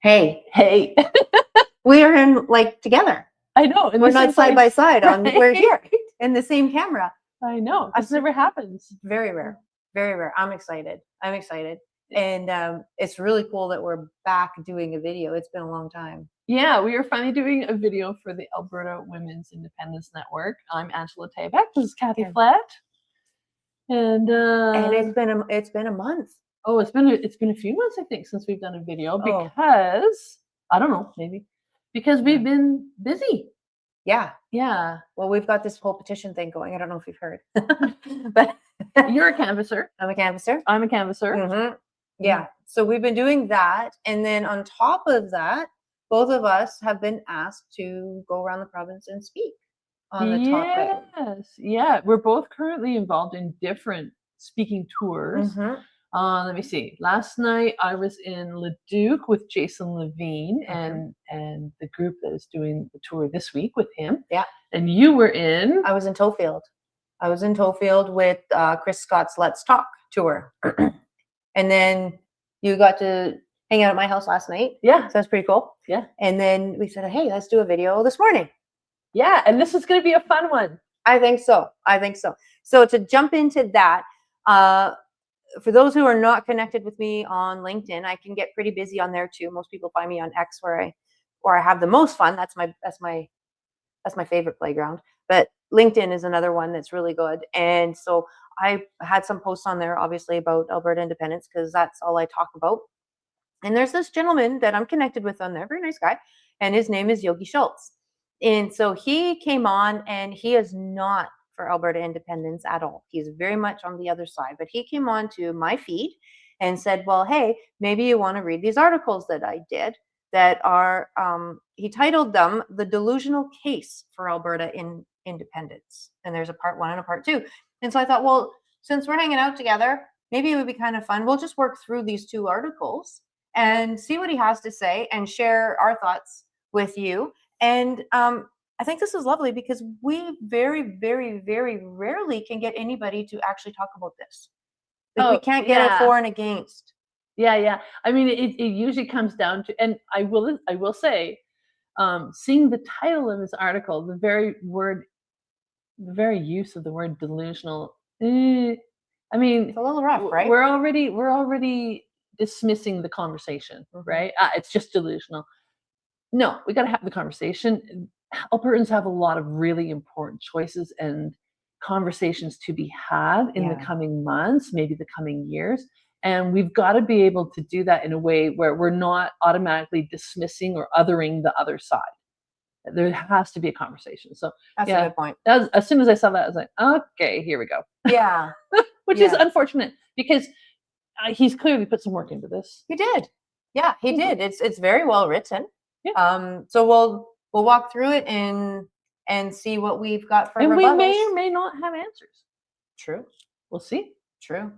Hey. We are in like together. I know. We're not side by side on. Right? We're here in the same camera. I know. This never happens. Very rare. Very rare. I'm excited. And it's really cool that we're back doing a video. It's been a long time. Yeah, we are finally doing a video for the Alberta Women's Independence Network. I'm Angela Taybeck. This is Kathy Flett. And it's been a month. Oh, it's been a few months, I think, since we've done a video because I don't know, maybe because we've been busy. Yeah. Yeah. Well, we've got this whole petition thing going. I don't know if you've heard, but you're a canvasser. I'm a canvasser. I'm a canvasser. Mm-hmm. Yeah. So we've been doing that. And then on top of that, both of us have been asked to go around the province and speak on the topic. Yes. Yeah. We're both currently involved in different speaking tours. Mm-hmm. Let me see. Last night I was in Leduc with Jason Levine and the group that is doing the tour this week with him. Yeah. And you were in? I was in Tofield. I was in Tofield with Chris Scott's Let's Talk tour. And then you got to hang out at my house last night. Yeah. So that's pretty cool. Yeah. And then we said, hey, let's do a video this morning. Yeah. And this is going to be a fun one. I think so. So to jump into that, for those who are not connected with me on LinkedIn, I can get pretty busy on there too. Most people find me on X where I have the most fun. That's my favorite playground. But LinkedIn is another one that's really good. And so I had some posts on there, obviously, about Alberta independence, because that's all I talk about. And there's this gentleman that I'm connected with on there, very nice guy, and his name is Yogi Schultz. And so he came on, and he is not for Alberta independence at all. He's very much on the other side. But he came on to my feed and said, well, hey, maybe you want to read these articles that I did that are, he titled them The Delusional Case for Alberta in Independence. And there's a part 1 and a part 2. And so I thought, well, since we're hanging out together, maybe it would be kind of fun. We'll just work through these 2 articles and see what he has to say and share our thoughts with you. And I think this is lovely because we very, very, very rarely can get anybody to actually talk about this. Like we can't get a for and against. Yeah. I mean, it usually comes down to, and I will say, seeing the title of his article, the very use of the word delusional. I mean, it's a little rough, right? We're already dismissing the conversation, right? It's just delusional. No, we got to have the conversation. Albertans have a lot of really important choices and conversations to be had in the coming months, maybe the coming years. And we've got to be able to do that in a way where we're not automatically dismissing or othering the other side. There has to be a conversation. So that's a good point. As soon as I saw that, I was like, okay, here we go. Yeah. Which is unfortunate because he's clearly put some work into this. He did. Yeah, he did. It's very well written. Yeah. So we'll walk through it and see what we've got for rebuttals. We may or may not have answers. True. We'll see. True.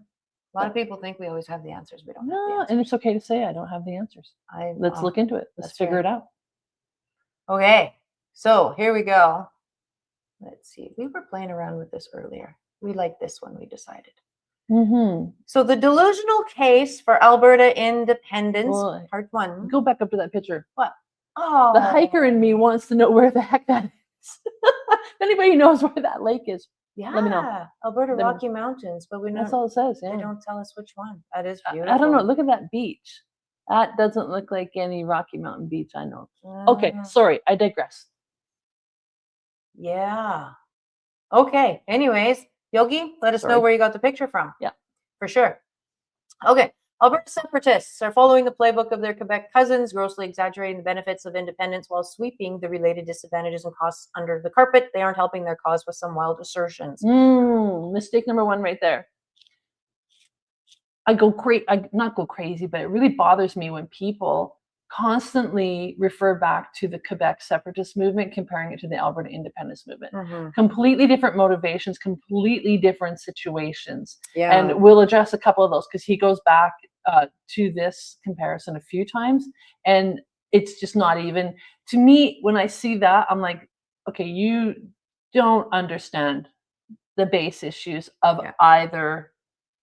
A lot of people think we always have the answers. We don't have the answers. And it's okay to say I don't have the answers. Let's look into it. Let's figure it out. Okay. So here we go. Let's see. We were playing around with this earlier. We like this one, we decided. So the delusional case for Alberta independence, part 1. Go back up to that picture. What? Oh. The hiker in me wants to know where the heck that is. If anybody knows where that lake is, let me know. Alberta Rocky Mountains, but we know. That's all it says. Yeah. They don't tell us which one. That is beautiful. I don't know. Look at that beach. That doesn't look like any Rocky Mountain beach I know. Okay, sorry, I digress. Yeah. Okay. Anyways, Yogi, let us know where you got the picture from. Yeah. For sure. Okay. Alberta separatists are following the playbook of their Quebec cousins, grossly exaggerating the benefits of independence while sweeping the related disadvantages and costs under the carpet. They aren't helping their cause with some wild assertions. Mistake number 1 right there. I not go crazy, but it really bothers me when people constantly refer back to the Quebec separatist movement, comparing it to the Alberta independence movement. Completely different motivations, completely different situations. Yeah. And we'll address a couple of those because he goes back to this comparison a few times, and it's just not even, to me, when I see that, I'm like, okay, you don't understand the base issues of either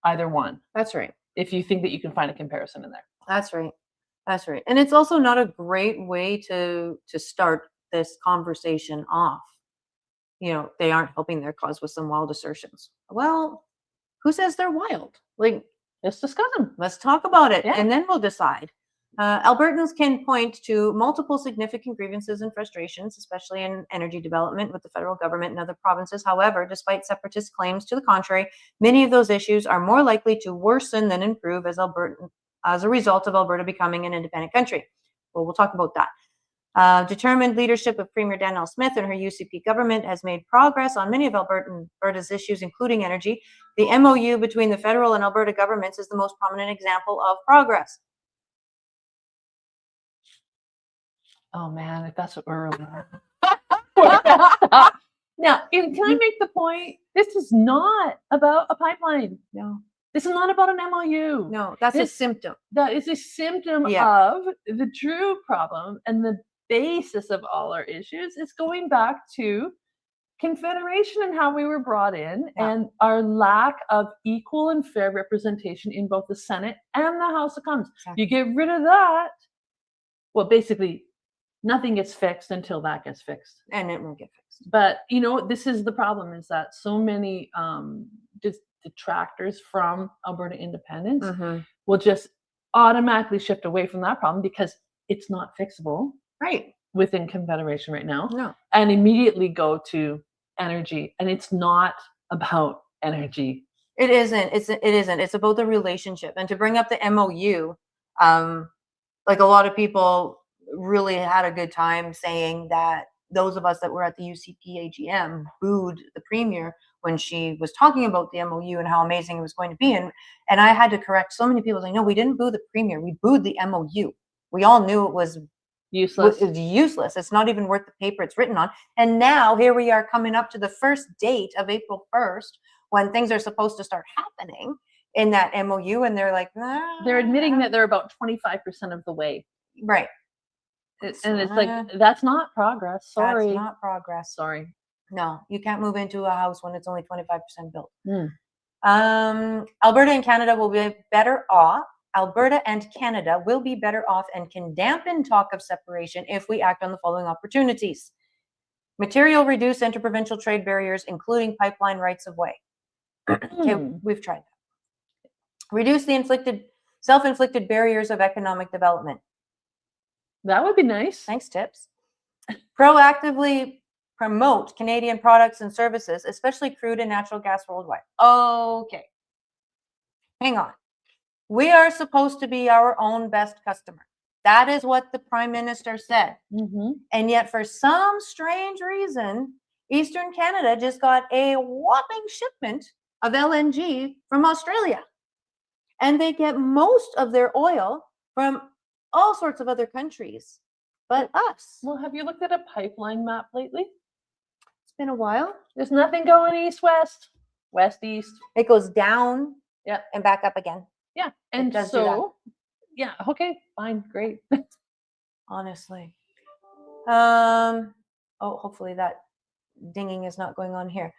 one. That's right. If you think that you can find a comparison in there. That's right. That's right. And it's also not a great way to start this conversation off. You know, they aren't helping their cause with some wild assertions. Well, who says they're wild? Like, Let's discuss them. let's talk about it, Yeah. and then we'll decide. Albertans can point to multiple significant grievances and frustrations, especially in energy development with the federal government and other provinces. However, despite separatist claims to the contrary, many of those issues are more likely to worsen than improve as a result of Alberta becoming an independent country. Well, we'll talk about that. Determined leadership of Premier Danielle Smith and her UCP government has made progress on many of Alberta's issues, including energy. The MOU between the federal and Alberta governments is the most prominent example of progress. Oh man, if that's what we're really now, can I make the point? This is not about a pipeline. No, This is not about an MOU. no, that's a symptom. That is a symptom of the true problem, and the basis of all our issues is going back to Confederation and how we were brought in, and our lack of equal and fair representation in both the Senate and the House of Commons. Exactly. You get rid of that, well, basically, nothing gets fixed until that gets fixed. And it won't get fixed. But, you know, this is the problem, is that so many detractors from Alberta independence will just automatically shift away from that problem because it's not fixable. Right. Within Confederation right now. No. And immediately go to energy. And it's not about energy. It isn't. It isn't. It's about the relationship. And to bring up the MOU, like a lot of people really had a good time saying that those of us that were at the UCP AGM booed the premier when she was talking about the MOU and how amazing it was going to be. And I had to correct so many people saying, no, we didn't boo the premier. We booed the MOU. We all knew it was useless. It's useless. It's not even worth the paper it's written on. And now here we are coming up to the first date of April 1st when things are supposed to start happening in that MOU. And they're like, nah. They're admitting that they're about 25% of the way. Right. And it's like, that's not progress. Sorry. That's not progress. Sorry. No, you can't move into a house when it's only 25% built. Alberta and Canada will be better off. Alberta and Canada will be better off and can dampen talk of separation if we act on the following opportunities. Material reduce interprovincial trade barriers, including pipeline rights of way. Okay, we've tried that. Reduce the self-inflicted barriers of economic development. That would be nice. Thanks, Tips. Proactively promote Canadian products and services, especially crude and natural gas worldwide. Okay. Hang on. We are supposed to be our own best customer. That is what the Prime Minister said. And yet, for some strange reason, Eastern Canada just got a whopping shipment of LNG from Australia. And they get most of their oil from all sorts of other countries, but us. Well, have you looked at a pipeline map lately? It's been a while. There's nothing going east-west, west-east. It goes down and back up again. Yeah, and so, yeah, okay, fine, great. Honestly. Hopefully that dinging is not going on here.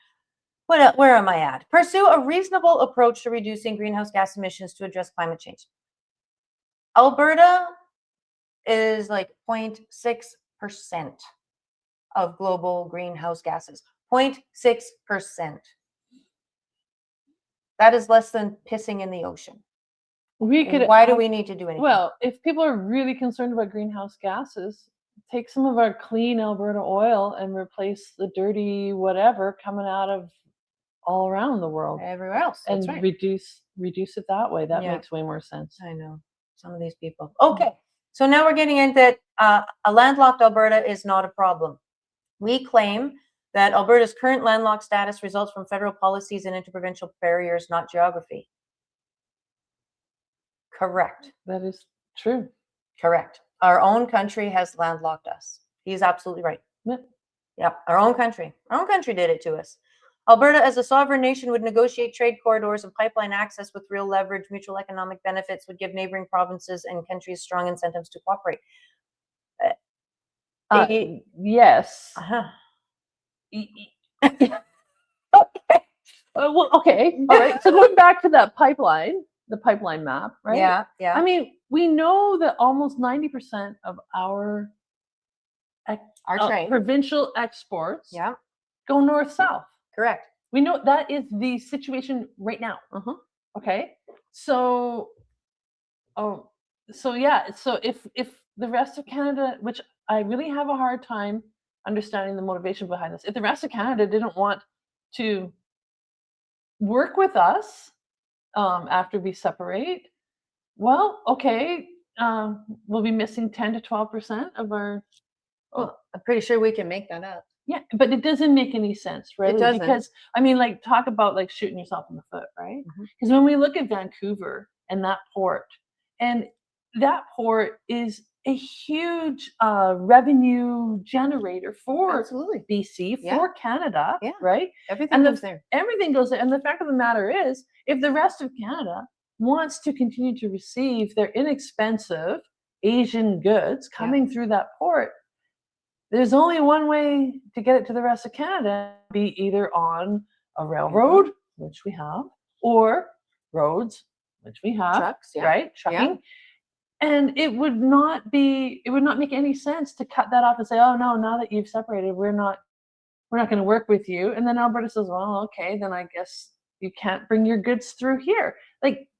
Where am I at? Pursue a reasonable approach to reducing greenhouse gas emissions to address climate change. Alberta is like 0.6% of global greenhouse gases. 0.6%. That is less than pissing in the ocean. Why do we need to do anything? Well, if people are really concerned about greenhouse gases, take some of our clean Alberta oil and replace the dirty whatever coming out of all around the world. Everywhere else. And reduce it that way. That makes way more sense. I know. Some of these people. Okay. So now we're getting into a landlocked Alberta is not a problem. We claim that Alberta's current landlocked status results from federal policies and interprovincial barriers, not geography. Correct. That is true. Correct. Our own country has landlocked us. He's absolutely right. Yep. Our own country. Our own country did it to us. Alberta, as a sovereign nation, would negotiate trade corridors and pipeline access with real leverage. Mutual economic benefits would give neighboring provinces and countries strong incentives to cooperate. Yes. Okay. Well, okay. All right. So going back to that pipeline, the pipeline map, right? Yeah, yeah. I mean, we know that almost 90% of our Our trade. provincial exports Yeah, go north-south. correct. We know that is the situation right now. Okay, so yeah, so if the rest of Canada, which I really have a hard time understanding the motivation behind this, if the rest of Canada didn't want to work with us after we separate, well, okay, we'll be missing 10 to 12% of our. Well, I'm pretty sure we can make that up. Yeah, but it doesn't make any sense, right? It doesn't. Because I mean, like, talk about like shooting yourself in the foot, right? Mhm. Because when we look at Vancouver and that port is a huge revenue generator for Absolutely. BC, Yeah. for Canada, Yeah. right? Everything goes there. Everything goes there. And the fact of the matter is, if the rest of Canada wants to continue to receive their inexpensive Asian goods coming through that port, there's only one way to get it to the rest of Canada, be either on a railroad, which we have, or roads, which we have, Trucks, yeah. right? Trucking. Yeah. And it would not make any sense to cut that off and say, oh no, now that you've separated, we're not going to work with you. And then Alberta says, well, okay, then I guess you can't bring your goods through here. Like,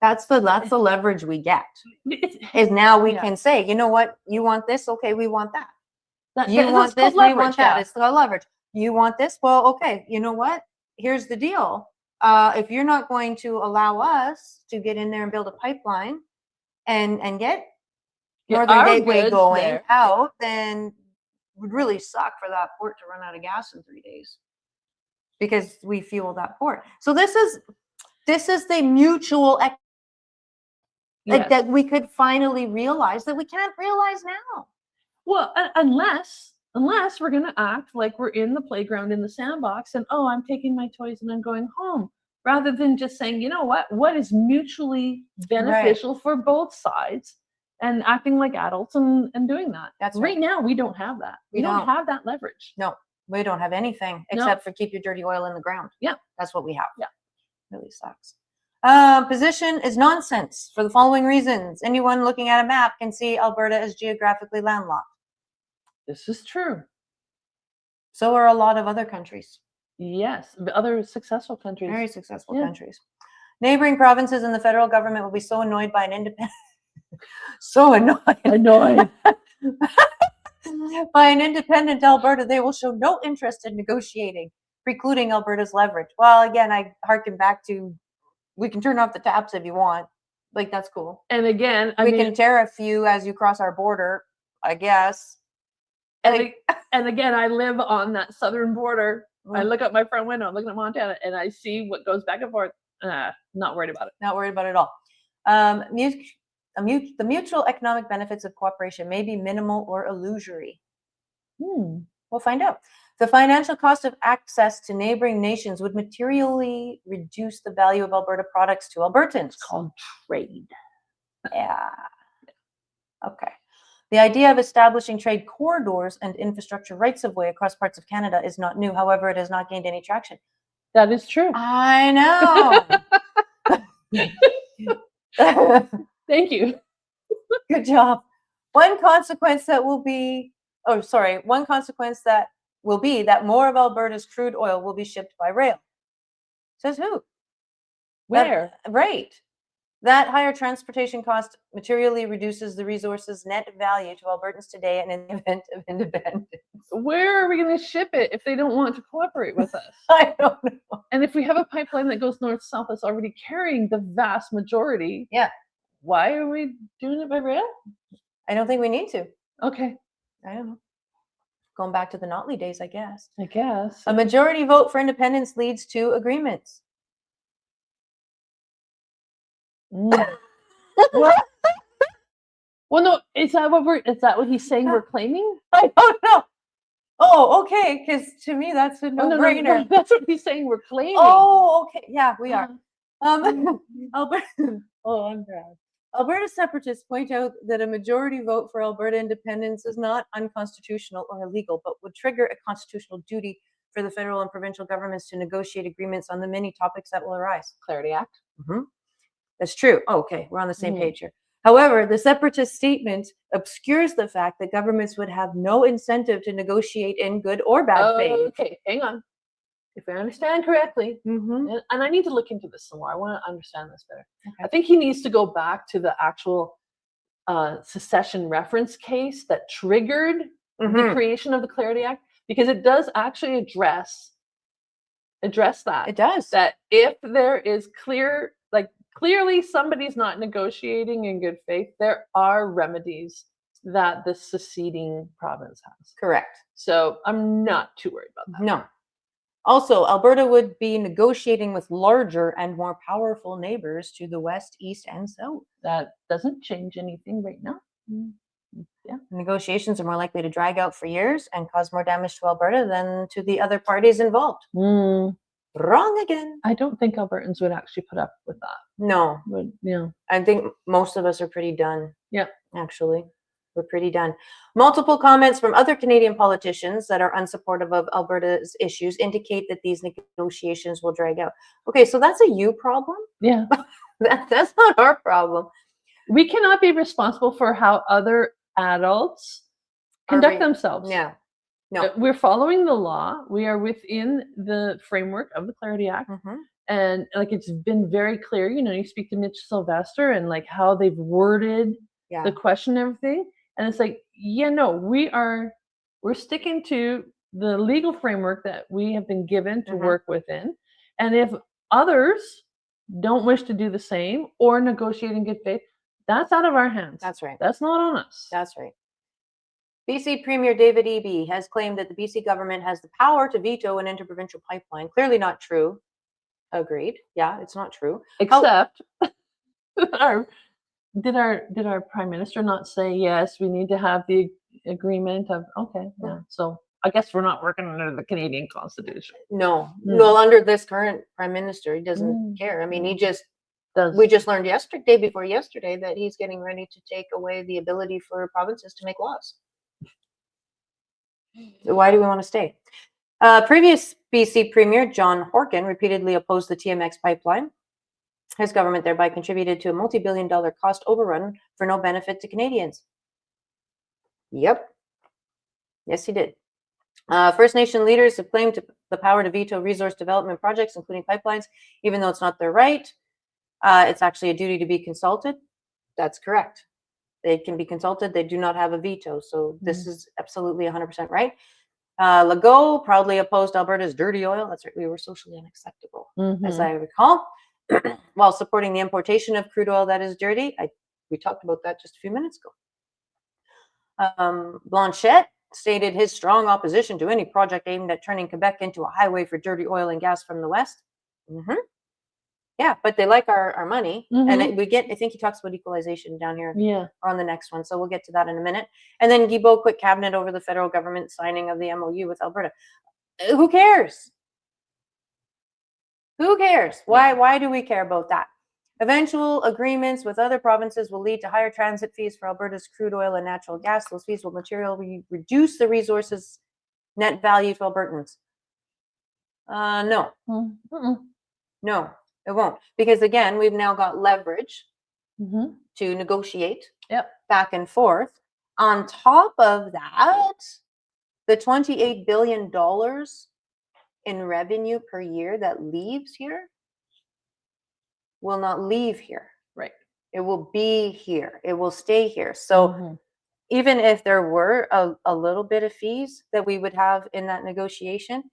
that's the leverage we get. Is now we can say, you know what, you want this, okay, we want that. You want this, we want that. It's called leverage. You want this, well, okay, you know what? Here's the deal. If you're not going to allow us to get in there and build a pipeline and get Northern Gateway going out, then it would really suck for that port to run out of gas in 3 days because we fuel that port. So this is the mutual like that we could finally realize that we can't realize now. Well, unless we're going to act like we're in the playground in the sandbox and, oh, I'm taking my toys and I'm going home, rather than just saying, you know what is mutually beneficial for both sides, and acting like adults and doing that. That's right. Now, we don't have that. We don't have that leverage. No, we don't have anything except for keep your dirty oil in the ground. Yeah. That's what we have. Yeah. Really sucks. Position is nonsense for the following reasons. Anyone looking at a map can see Alberta is geographically landlocked. This is true. So are a lot of other countries. Yes, other successful countries. Very successful countries. Neighboring provinces and the federal government will be so annoyed by an independent by an independent Alberta, they will show no interest in negotiating, precluding Alberta's leverage. Well, again, I harken back to, we can turn off the taps if you want. Like, that's cool. And again, we can tariff you as you cross our border, I guess. And again, I live on that southern border. I look out my front window, I'm looking at Montana, and I see what goes back and forth. Not worried about it. Not worried about it at all. The mutual economic benefits of cooperation may be minimal or illusory. We'll find out. The financial cost of access to neighboring nations would materially reduce the value of Alberta products to Albertans. It's called trade. Yeah. Okay. The idea of establishing trade corridors and infrastructure rights of way across parts of Canada is not new. However, it has not gained any traction. That is true. I know. Thank you. Good job. One consequence that will be that more of Alberta's crude oil will be shipped by rail. Says who? Where? Right. That higher transportation cost materially reduces the resource's net value to Albertans today and in the event of independence. Where are we going to ship it if they don't want to cooperate with us? I don't know. And if we have a pipeline that goes north-south that's already carrying the vast majority, why are we doing it by rail? I don't think we need to. Okay. I don't know. Going back to the Notley days, I guess. I guess. A majority vote for independence leads to agreements. What? Well, no, is that what he's saying we're claiming? I don't know. Oh, okay, because to me that's a no-brainer. No, that's what he's saying we're claiming. Oh, okay. Yeah, we are. Alberta. Oh, I'm proud. Alberta separatists point out that a majority vote for Alberta independence is not unconstitutional or illegal, but would trigger a constitutional duty for the federal and provincial governments to negotiate agreements on the many topics that will arise. Clarity Act. That's true. Oh, okay, we're on the same Mhm. page here. However, the separatist statement obscures the fact that governments would have no incentive to negotiate in good or bad faith. Okay, hang on. If I understand correctly, Mm-hmm. and I need to look into this some more. I want to understand this better. Okay. I think he needs to go back to the actual secession reference case that triggered the Mm-hmm. creation of the Clarity Act, because it does actually address that. It does. That if there is clearly somebody's not negotiating in good faith, there are remedies that the seceding province has. Correct. So I'm not too worried about that. No. Also, Alberta would be negotiating with larger and more powerful neighbors to the west, east, and south. That doesn't change anything right now. Yeah. Negotiations are more likely to drag out for years and cause more damage to Alberta than to the other parties involved. Wrong again. I don't think Albertans would actually put up with that. No. But yeah. I think most of us are pretty done. Yeah. Actually, we're pretty done. Multiple comments from other Canadian politicians that are unsupportive of Alberta's issues indicate that these negotiations will drag out. Okay, so that's a you problem. Yeah. That's not our problem. We cannot be responsible for how other adults conduct themselves. Yeah. No. We're following the law. We are within the framework of the Clarity Act. Mm-hmm. And like it's been very clear, you speak to Mitch Sylvester and like how they've worded the question and everything. And it's like, we're sticking to the legal framework that we have been given to work within. And if others don't wish to do the same or negotiate in good faith, that's out of our hands. That's right. That's not on us. That's right. BC Premier David Eby has claimed that the BC government has the power to veto an interprovincial pipeline. Clearly not true. Agreed. Yeah, it's not true. Except did our Prime Minister not say, yes, we need to have the agreement of, okay, yeah. So I guess we're not working under the Canadian Constitution. No. Well, under this current Prime Minister, he doesn't care. I mean, he just does. We just learned day before yesterday, that he's getting ready to take away the ability for provinces to make laws. So why do we want to stay? Previous BC Premier John Horgan repeatedly opposed the TMX pipeline. His government thereby contributed to a multi-billion-dollar cost overrun for no benefit to Canadians. Yep. Yes, he did. First Nation leaders have claimed the power to veto resource development projects, including pipelines, even though it's not their right. It's actually a duty to be consulted. That's correct. They can be consulted. They do not have a veto. So this is absolutely 100% right. Legault proudly opposed Alberta's dirty oil. That's right. We were socially unacceptable, as I recall, while supporting the importation of crude oil that is dirty. We talked about that just a few minutes ago. Blanchette stated his strong opposition to any project aimed at turning Quebec into a highway for dirty oil and gas from the West. Yeah, but they like our money. And I think he talks about equalization down here on the next one. So we'll get to that in a minute. And then Guilbeault quit cabinet over the federal government signing of the MOU with Alberta. Who cares? Who cares? Why do we care about that? Eventual agreements with other provinces will lead to higher transit fees for Alberta's crude oil and natural gas. Those fees will materially reduce the resources net value to Albertans. No. No. It won't, because again, we've now got leverage to negotiate back and forth. On top of that, the $28 billion in revenue per year that leaves here will not leave here. Right. It will be here. It will stay here. So even if there were a little bit of fees that we would have in that negotiation,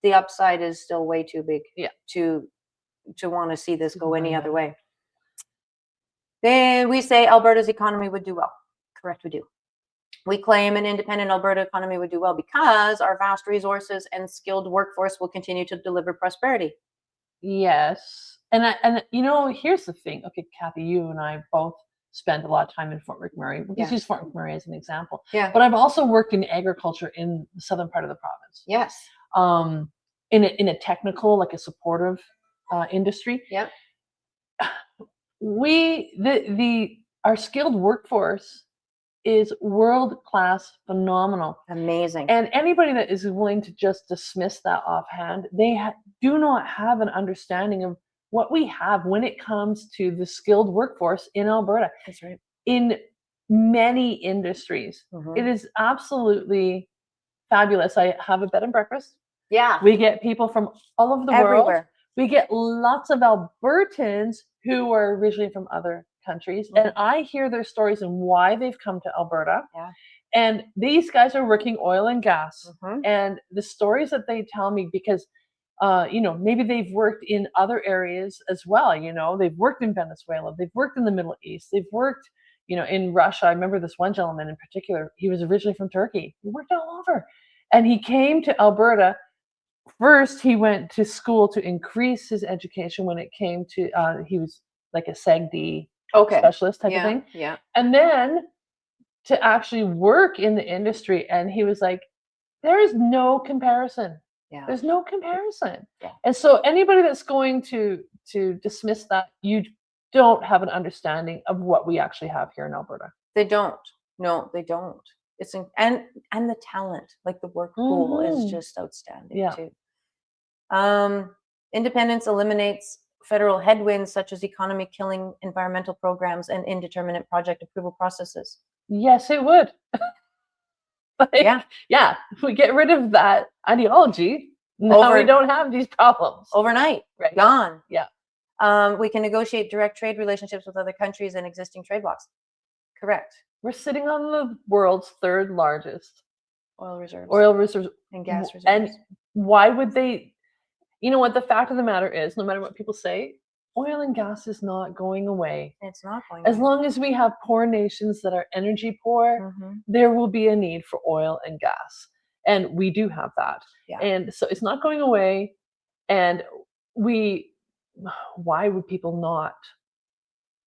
the upside is still way too big to want to see this go any other way. Then we say Alberta's economy would do well. Correct, we do. We claim an independent Alberta economy would do well because our vast resources and skilled workforce will continue to deliver prosperity. Yes. And here's the thing. Okay, Kathy, you and I both spent a lot of time in Fort McMurray. We can use Fort McMurray as an example. Yeah. But I've also worked in agriculture in the southern part of the province. Yes. In a technical, like a supportive industry. Yep. Our skilled workforce is world-class, phenomenal, amazing. And anybody that is willing to just dismiss that offhand, they do not have an understanding of what we have when it comes to the skilled workforce in Alberta. That's right. In many industries. It is absolutely fabulous. I have a bed and breakfast. Yeah. We get people from all over the world. Everywhere. We get lots of Albertans who are originally from other countries. And I hear their stories and why they've come to Alberta. Yeah. And these guys are working oil and gas. And the stories that they tell me, because maybe they've worked in other areas as well. They've worked in Venezuela, they've worked in the Middle East, they've worked, in Russia. I remember this one gentleman in particular, he was originally from Turkey. He worked all over. And he came to Alberta. First, he went to school to increase his education when it came to, he was like a SEGD specialist type of thing. Yeah. And then to actually work in the industry. And he was like, there is no comparison. Yeah. There's no comparison. Yeah. And so anybody that's going to dismiss that, you don't have an understanding of what we actually have here in Alberta. They don't. No, they don't. And the talent, like the work pool is just outstanding too. Independence eliminates federal headwinds such as economy killing environmental programs and indeterminate project approval processes. Yes, it would. Yeah. If we get rid of that ideology, now we don't have these problems. Overnight. Right. Gone. Yeah. We can negotiate direct trade relationships with other countries and existing trade blocks. Correct. We're sitting on the world's third largest oil reserves and gas reserves. And why would they? You know what? The fact of the matter is, no matter what people say, oil and gas is not going away. It's not going As away. long as we have poor nations that are energy poor, there will be a need for oil and gas. And we do have that. Yeah. And so it's not going away. And why would people not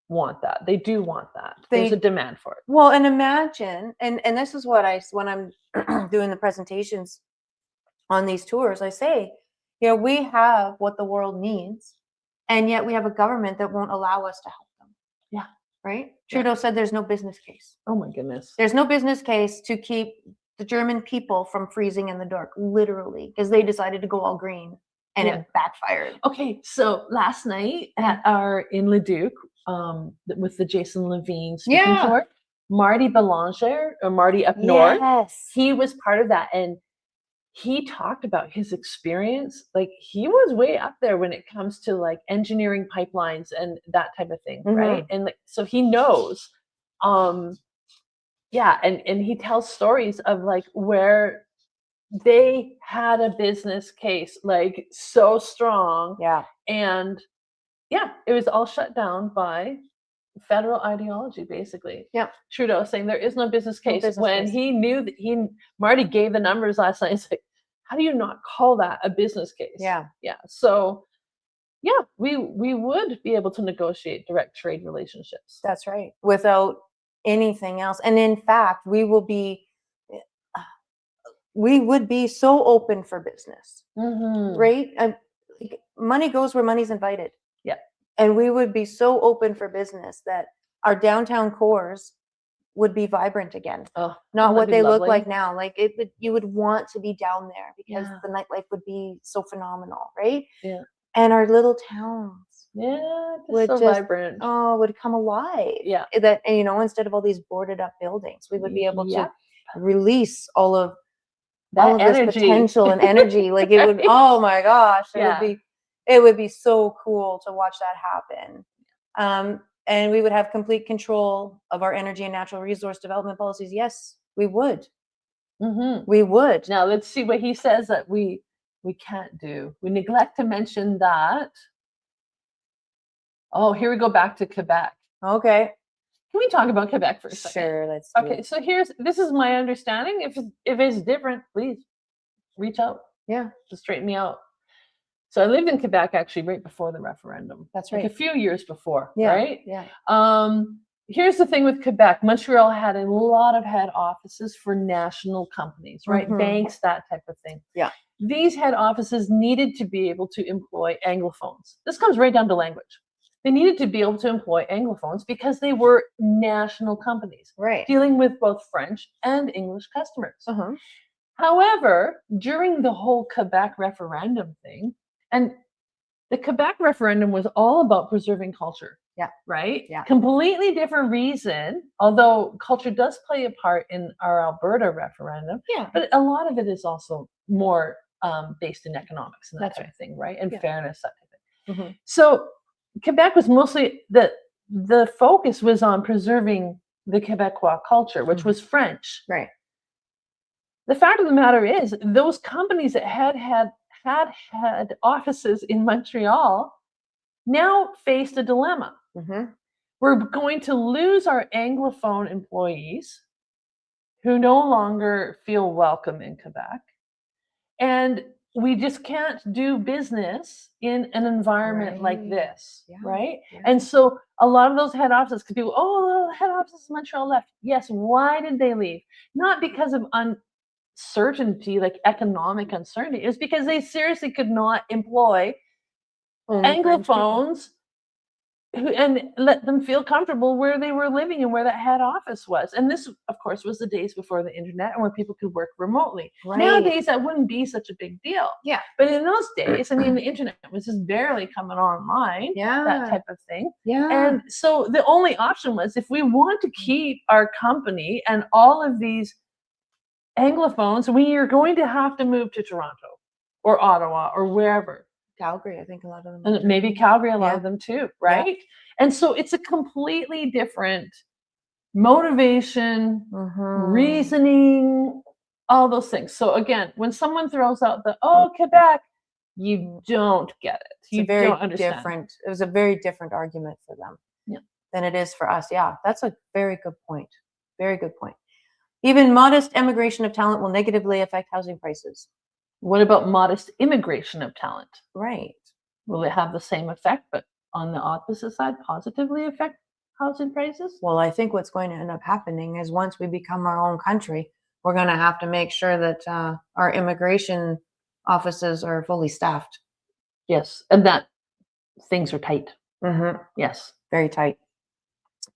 want that? They do want that. There's a demand for it. Well, and imagine, and this is what when I'm doing the presentations on these tours, I say, we have what the world needs, and yet we have a government that won't allow us to help them. Yeah. Right? Trudeau said there's no business case. Oh my goodness. There's no business case to keep the German people from freezing in the dark, literally, because they decided to go all green and it backfired. Okay, so last night in Leduc, with the Jason Levine speaking tour, Marty Belanger, or Marty up north, he was part of that. And he talked about his experience. Like, he was way up there when it comes to like engineering pipelines and that type of thing, right? And like, so he knows, and he tells stories of like where they had a business case like so strong, and it was all shut down by federal ideology, basically. Trudeau saying there is no business case he knew that Marty gave the numbers last night. It's like, how do you not call that a business case? So we would be able to negotiate direct trade relationships. That's right, without anything else. And in fact, we would be so open for business, right? Money goes where money's invited. And we would be so open for business that our downtown cores would be vibrant again. Not what they look like now. Like you would want to be down there because the nightlife would be so phenomenal, right? Yeah. And our little towns would so vibrant. Would come alive. Yeah. That, instead of all these boarded up buildings, we would be able to release all of this potential and energy. Like it would, oh my gosh, it would be so cool to watch that happen. And we would have complete control of our energy and natural resource development policies. Yes, we would. We would. Now let's see what he says that we can't do. We neglect to mention that. Oh, here we go back to Quebec. Okay. Can we talk about Quebec for a second? Sure, let's do it. So this is my understanding. If it's different, please reach out. Yeah. To straighten me out. So I lived in Quebec actually right before the referendum. That's right. Like a few years before, yeah, right? Yeah. Here's the thing with Quebec. Montreal had a lot of head offices for national companies, right? Banks, that type of thing. Yeah. These head offices needed to be able to employ Anglophones. This comes right down to language. They needed to be able to employ Anglophones because they were national companies, right, dealing with both French and English customers. However, during the whole Quebec referendum thing, and The Quebec referendum was all about preserving culture. Yeah. Right? Yeah. Completely different reason, although culture does play a part in our Alberta referendum. Yeah. But a lot of it is also more based in economics and that That's type of thing, right? And fairness, that type of thing. Mm-hmm. So Quebec was mostly the focus was on preserving the Quebecois culture, which was French. Right. The fact of the matter is, those companies that had offices in Montreal now faced a dilemma. Mm-hmm. We're going to lose our Anglophone employees who no longer feel welcome in Quebec. And we just can't do business in an environment like this, right? Yeah. And so a lot of those head offices, because people, the head offices in Montreal left. Yes, why did they leave? Not because of uncertainty, like economic uncertainty. It was because they seriously could not employ Anglophones and let them feel comfortable where they were living and where that head office was. And this, of course, was the days before the internet and where people could work remotely. Right. Nowadays, that wouldn't be such a big deal. Yeah. But in those days, I mean, the internet was just barely coming online, that type of thing. Yeah. And so the only option was, if we want to keep our company and all of these Anglophones, we are going to have to move to Toronto or Ottawa or wherever. Calgary, I think a lot of them. And maybe Calgary, a lot of them too, right? Yeah. And so it's a completely different motivation, reasoning, all those things. So again, when someone throws out Quebec, you don't get it. You don't understand. It was a very different argument for them than it is for us. Yeah, that's a very good point. Very good point. Even modest immigration of talent will negatively affect housing prices. What about modest immigration of talent? Right. Will it have the same effect, but on the opposite side, positively affect housing prices? Well, I think what's going to end up happening is once we become our own country, we're going to have to make sure that our immigration offices are fully staffed. Yes, and that things are tight. Yes. Very tight.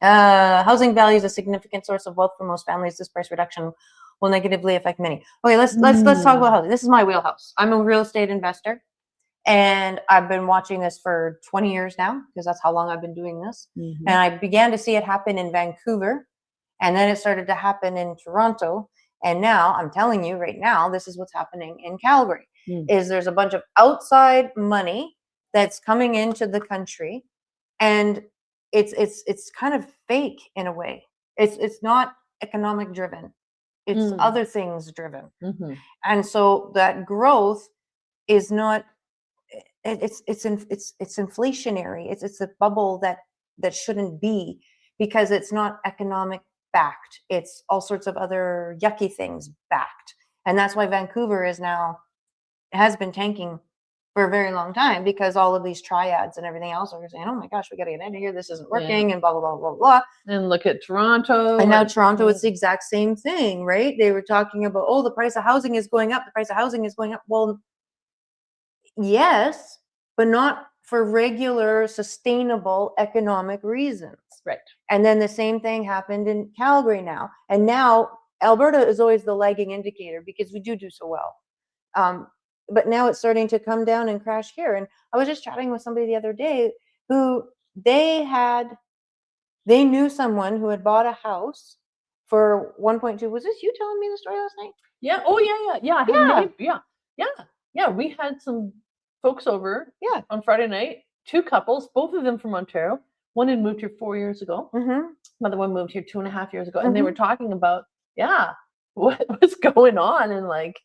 Housing value is a significant source of wealth for most families. This price reduction will negatively affect many. Okay, let's talk about housing. This is my wheelhouse. I'm a real estate investor, and I've been watching this for 20 years now because that's how long I've been doing this. And I began to see it happen in Vancouver, and then it started to happen in Toronto, and now I'm telling you right now, this is what's happening in Calgary. Is there's a bunch of outside money that's coming into the country, and it's kind of fake in a way. It's not economic driven. It's other things driven. And so that growth is not, it's inflationary. It's a bubble that shouldn't be, because it's not economic backed. It's all sorts of other yucky things backed. And that's why Vancouver has been tanking for a very long time, because all of these triads and everything else are saying, oh my gosh, we got to get out of here. This isn't working, and blah, blah, blah, blah, blah. And look at Toronto. And now Toronto, it's the exact same thing, right? They were talking about, the price of housing is going up. The price of housing is going up. Well, yes, but not for regular, sustainable economic reasons. Right. And then the same thing happened in Calgary now. And now Alberta is always the lagging indicator because we do so well. But now it's starting to come down and crash here. And I was just chatting with somebody the other day who they knew someone who had bought a house for 1.2. Was this you telling me the story last night? Yeah. Oh, yeah. We had some folks over on Friday night, 2 couples, both of them from Ontario. One had moved here 4 years ago. Another one moved here 2.5 years ago. And they were talking about, what was going on. And like,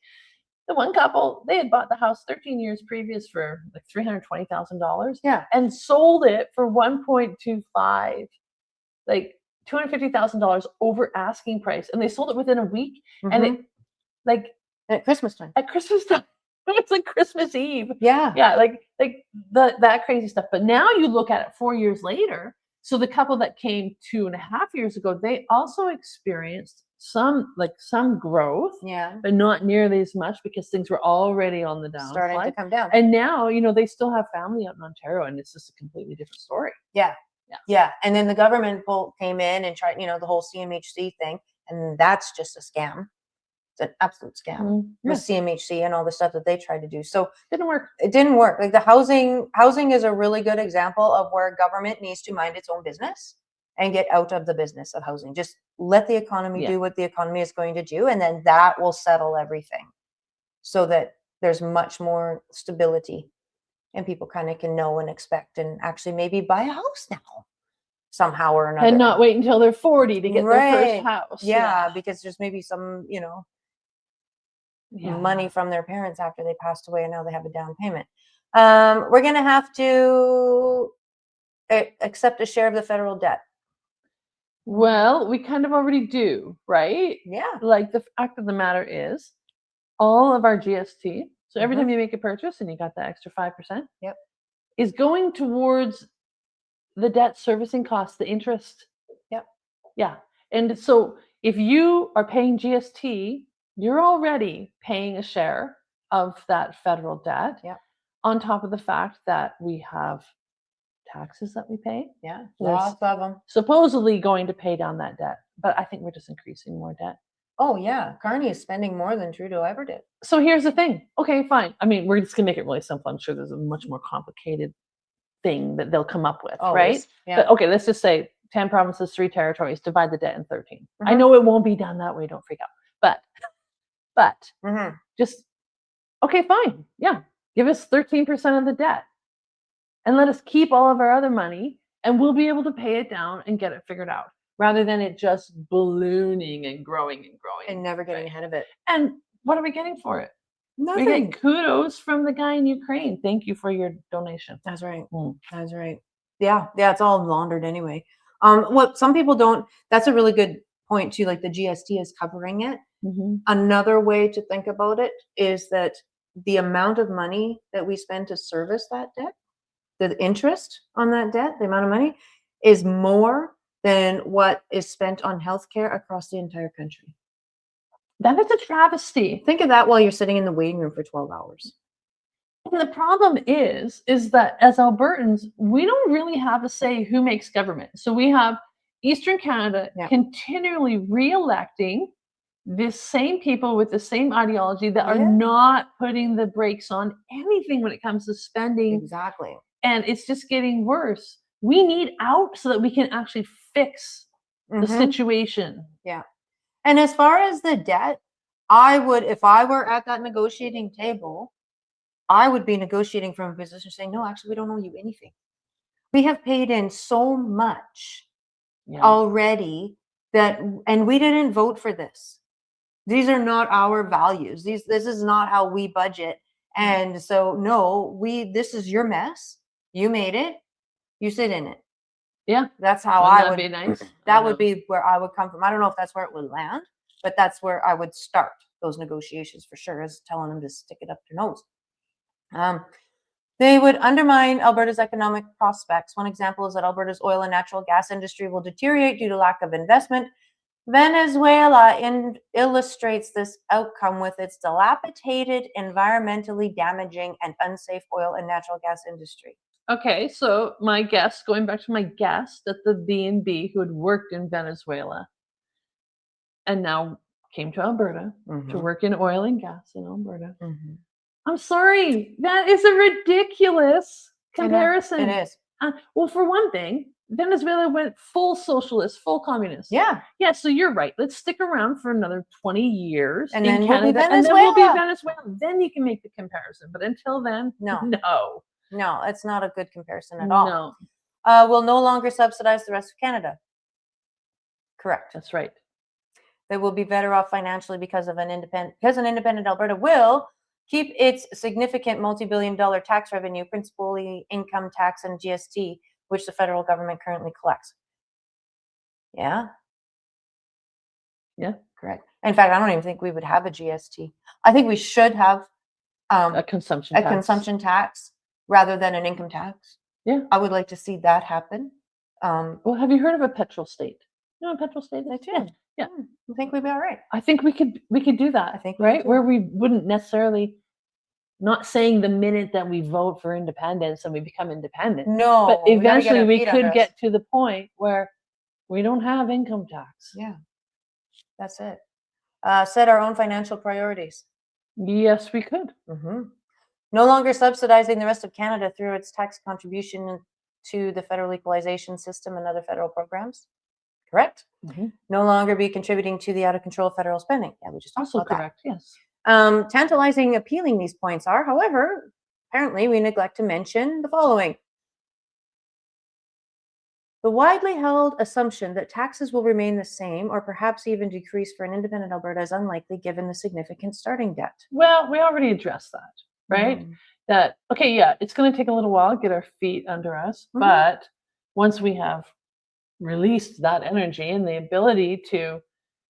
the one couple, they had bought the house 13 years previous for like $320,000. Yeah. And sold it for 1.25, like $250,000 over asking price. And they sold it within a week. And it, like, at Christmas time. At Christmas time. It's like Christmas Eve. Yeah. Yeah, like that crazy stuff. But now you look at it 4 years later. So the couple that came 2.5 years ago, they also experienced some growth, but not nearly as much because things were already on the down, starting to come down. And now, they still have family out in Ontario, and it's just a completely different story. Yeah. And then the government came in and tried, the whole CMHC thing, and that's just a scam. It's an absolute scam Yeah, with CMHC and all the stuff that they tried to do. So didn't work. it didn't work. Like the housing is a really good example of where government needs to mind its own business and get out of the business of housing. Just let the economy Yeah. do what the economy is going to do, and then that will settle everything so that there's much more stability and people kind of can know and expect and actually maybe buy a house now somehow or another. And not wait until they're 40 to get their first Right. house. Yeah, because there's maybe some, Yeah. money from their parents after they passed away and now they have a down payment. We're going to have to accept a share of the federal debt. Well, we kind of already do, right? Yeah. Like the fact of the matter is, all of our GST, so every time you make a purchase and you got that extra 5%, Yep. is going towards the debt servicing costs, the interest. Yep. Yeah. And so if you are paying GST, you're already paying a share of that federal debt. Yep. On top of the fact that we have taxes that we pay. Yeah. We're Lots of them. supposedly going to pay down that debt, but I think we're just increasing more debt. Oh, yeah. Carney is spending more than Trudeau ever did. So here's the thing. Okay, fine. I mean, we're just going to make it really simple. I'm sure there's a much more complicated thing that they'll come up with, Always. right? Yeah. But okay, let's just say 10 provinces, 3 territories, divide the debt in 13. I know it won't be done that way. Don't freak out. But just, okay, fine. Yeah. Give us 13% of the debt and let us keep all of our other money and we'll be able to pay it down and get it figured out rather than it just ballooning and growing and never getting ahead of it. And what are we getting for it? Nothing. We get kudos from the guy in Ukraine. Thank you for your donation. That's right. That's right. Yeah. Yeah. It's all laundered anyway. What some people don't, that's a really good point too. Like the GST is covering it. Another way to think about it is that the amount of money that we spend to service that debt, the interest on that debt, the amount of money is more than what is spent on healthcare across the entire country. That is a travesty. Think of that while you're sitting in the waiting room for 12 hours. And the problem is that as Albertans, we don't really have a say who makes government. So we have Eastern Canada continually re-electing the same people with the same ideology that are not putting the brakes on anything when it comes to spending. Exactly. And it's just getting worse. We need out so that we can actually fix the situation. Yeah. And as far as the debt, I would, if I were at that negotiating table, I would be negotiating from a position saying, no, actually, we don't owe you anything. We have paid in so much already that, and we didn't vote for this. These are not our values. This is not how we budget. And so, no, this is your mess. You made it. You sit in it. Yeah. That's how Wouldn't that be nice? That would be where I would come from. I don't know if that's where it would land, but that's where I would start those negotiations for sure, is telling them to stick it up their nose. They would undermine Alberta's economic prospects. One example is that Alberta's oil and natural gas industry will deteriorate due to lack of investment. Venezuela illustrates this outcome with its dilapidated, environmentally damaging, and unsafe oil and natural gas industry. Okay, so my guest, going back to my guest at the B&B who had worked in Venezuela and now came to Alberta to work in oil and gas in Alberta. I'm sorry, that is a ridiculous comparison. It is. Well, for one thing, Venezuela went full socialist, full communist. Yeah. Yeah, so you're right. Let's stick around for another 20 years and in then Canada, we'll and then we'll be Venezuela. Then you can make the comparison. But until then, no. No, it's not a good comparison at all. No. We'll no longer subsidize the rest of Canada. Correct. That's right. They will be better off financially because an independent Alberta will keep its significant multi-billion-dollar tax revenue, principally income tax and GST, which the federal government currently collects. Yeah? Yeah. Correct. In fact, I don't even think we would have a GST. I think we should have a consumption tax rather than an income tax. Yeah. I would like to see that happen. Well, have you heard of a petrol state? You know what a petrol state is? Yeah. I think we'd be all right. I think we could do that. I think right? Where we wouldn't necessarily, not saying the minute that we vote for independence and we become independent. No. But eventually we could get to the point where we don't have income tax. Yeah. That's it. Set our own financial priorities. Yes, we could. No longer subsidizing the rest of Canada through its tax contribution to the federal equalization system and other federal programs. Correct? No longer be contributing to the out-of-control federal spending. Yeah, we just talked Also about correct, yes. that. Tantalizing appealing these points are, however, apparently we neglect to mention the following. The widely held assumption that taxes will remain the same or perhaps even decrease for an independent Alberta is unlikely given the significant starting debt. Well, we already addressed that, right? That, okay, yeah, it's going to take a little while to get our feet under us, but once we have released that energy and the ability to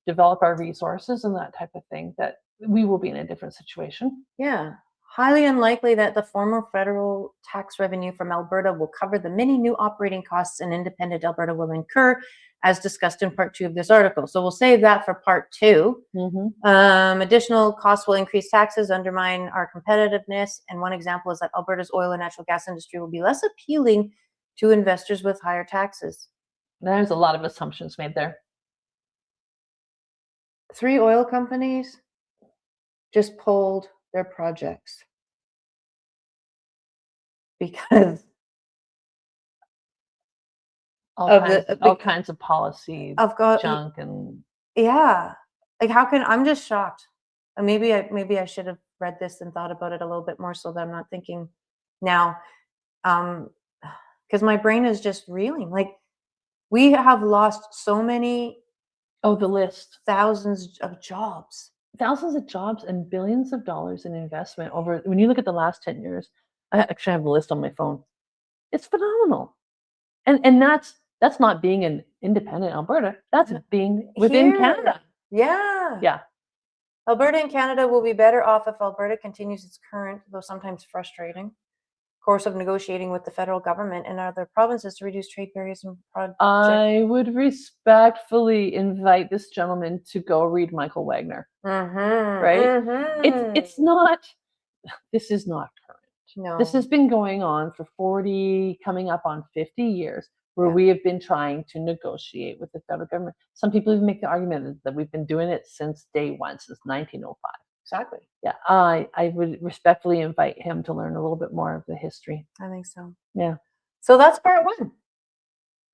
develop our resources and that type of thing, that we will be in a different situation. Yeah. Highly unlikely that the former federal tax revenue from Alberta will cover the many new operating costs an independent Alberta will incur, as discussed in part 2 of this article. So we'll save that for part 2. Additional costs will increase taxes, undermine our competitiveness. And one example is that Alberta's oil and natural gas industry will be less appealing to investors with higher taxes. There's a lot of assumptions made there. 3 oil companies just pulled their projects because all kinds of policy junk and like how can I'm just shocked. Maybe I should have read this and thought about it a little bit more so that I'm not thinking now, because my brain is just reeling. Like we have lost so many. The list. Thousands of jobs and billions of dollars in investment over. When you look at the last 10 years, I actually have a list on my phone. It's phenomenal, and that's not being an independent Alberta. That's being within Canada. Yeah. Alberta and Canada will be better off if Alberta continues its current, though sometimes frustrating, course of negotiating with the federal government and other provinces to reduce trade barriers and projects. I would respectfully invite this gentleman to go read Michael Wagner. Right? It's not. This is not current. No. This has been going on for 40, coming up on 50 years, where we have been trying to negotiate with the federal government. Some people even make the argument that we've been doing it since day one, since 1905. Exactly. Yeah, I would respectfully invite him to learn a little bit more of the history. I think so. Yeah. So that's part 1.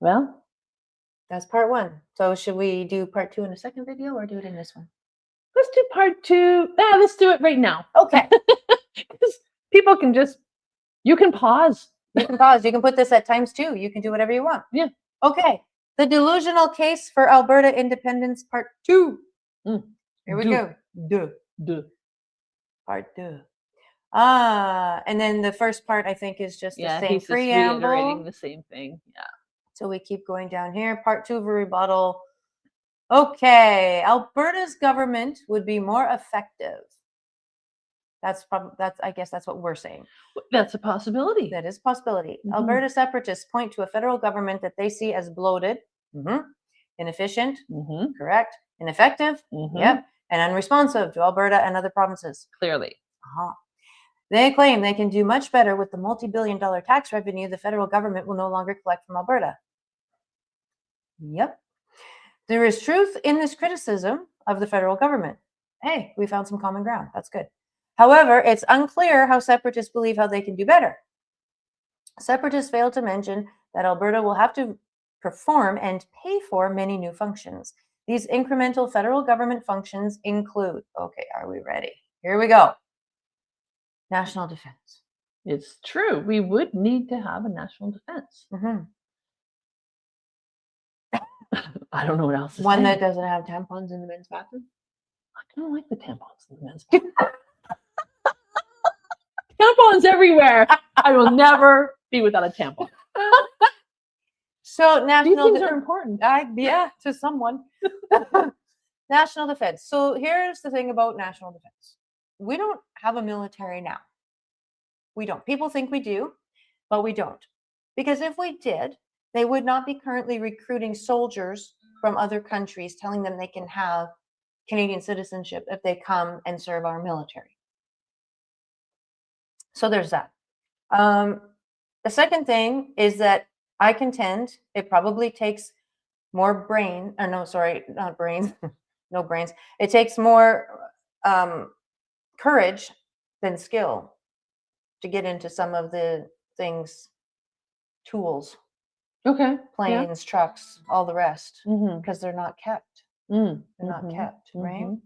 Well, that's part 1. So should we do part 2 in a second video or do it in this one? Let's do part 2. Let's do it right now. Okay. Because people can you can pause. You can pause. You can put this at ×2. You can do whatever you want. Yeah. Okay. The delusional case for Alberta independence, part 2. Here we go. Part 2. And then the first part, I think, is just the same preamble. Just reiterating the same thing. Yeah. So we keep going down here. Part 2 of a rebuttal. Okay. Alberta's government would be more effective. I guess that's what we're saying. That's a possibility. That is a possibility. Alberta separatists point to a federal government that they see as bloated, inefficient, correct, ineffective, yep, and unresponsive to Alberta and other provinces. Clearly. They claim they can do much better with the multi-billion-dollar tax revenue the federal government will no longer collect from Alberta. Yep. There is truth in this criticism of the federal government. Hey, we found some common ground. That's good. However, it's unclear how separatists believe how they can do better. Separatists fail to mention that Alberta will have to perform and pay for many new functions. These incremental federal government functions include, okay, are we ready? Here we go. National defense. It's true. We would need to have a national defense. I don't know what else to One say. that doesn't have tampons in the men's bathroom? I don't like the tampons in the men's bathroom. Tampons everywhere. I will never be without a tampon. So national These things are important. Yeah, to someone. National defense. So here's the thing about national defense. We don't have a military now. We don't. People think we do, but we don't. Because if we did, they would not be currently recruiting soldiers from other countries, telling them they can have Canadian citizenship if they come and serve our military. So there's that. The second thing is that I contend it probably takes more no brains. It takes more courage than skill to get into some of the things, tools, Okay. planes, trucks, all the rest, Mm-hmm. because they're not kept. Mm. They're not Mhm. kept, right? Mhm.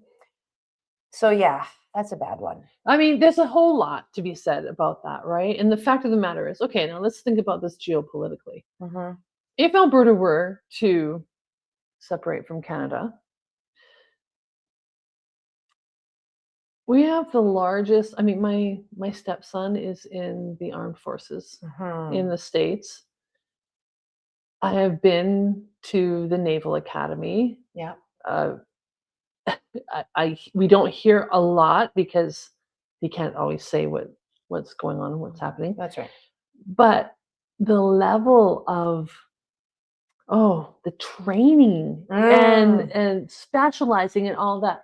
So yeah, that's a bad one. I mean, there's a whole lot to be said about that, right? And the fact of the matter is, okay, now let's think about this geopolitically. Mm-hmm. If Alberta were to separate from Canada, we have the largest. I mean, my stepson is in the armed forces Mm-hmm. in the States. I have been to the Naval Academy. Yeah. We don't hear a lot because he can't always say what's going on and what's happening. That's right. But the level of the training and specializing and all that.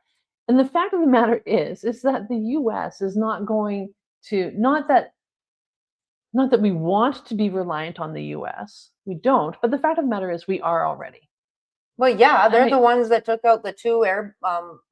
And the fact of the matter is that the US is not going to not that we want to be reliant on the US. We don't, but the fact of the matter is we are already. Well, yeah, they're mean- the ones that took out the 2 air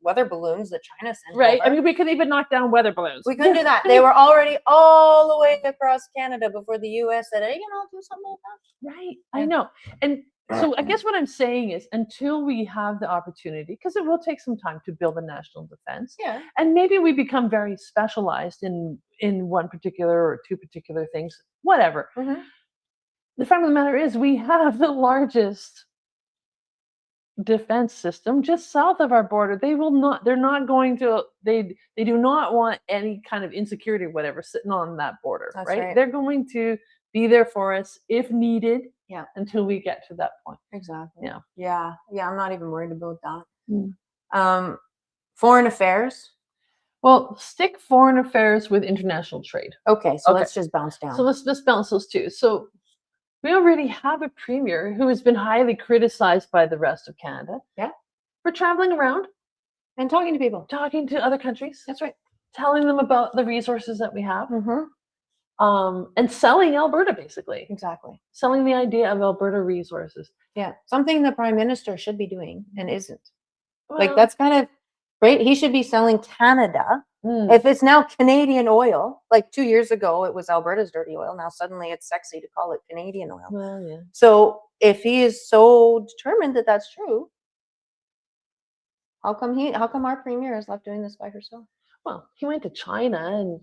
weather balloons that China sent Right? over. I mean, we could even knock down weather balloons. We couldn't do that. They were already all the way across Canada before the US said, "Hey, I'll do something like that." Right. I Yeah. know. And so I guess what I'm saying is until we have the opportunity, because it will take some time to build a national defense, Yeah. and maybe we become very specialized in one particular or 2 particular things, whatever. Mm-hmm. The fact of the matter is we have the largest defense system just south of our border. They're not going to they do not want any kind of insecurity or whatever sitting on that border. That's right? right. They're going to be there for us if needed. Yeah. Until we get to that point. Exactly. Yeah. Yeah. Yeah. I'm not even worried about that. Mm. Foreign affairs. Well, stick foreign affairs with international trade. Okay. So Okay. let's just bounce down. So let's just balance those two. So we already have a premier who has been highly criticized by the rest of Canada. Yeah. For traveling around and talking to people. talking to other countries, That's right. telling them about the resources that we have, Mm-hmm. And selling Alberta, basically. Exactly. Selling the idea of Alberta resources. Yeah. Something the prime minister should be doing and isn't. Well, Like, that's kind of great. He should be selling Canada. If it's now Canadian oil, like 2 years ago, it was Alberta's dirty oil. Now suddenly it's sexy to call it Canadian oil. Well, yeah. So if he is so determined that that's true, how come our premier is left doing this by herself? Well, he went to China and,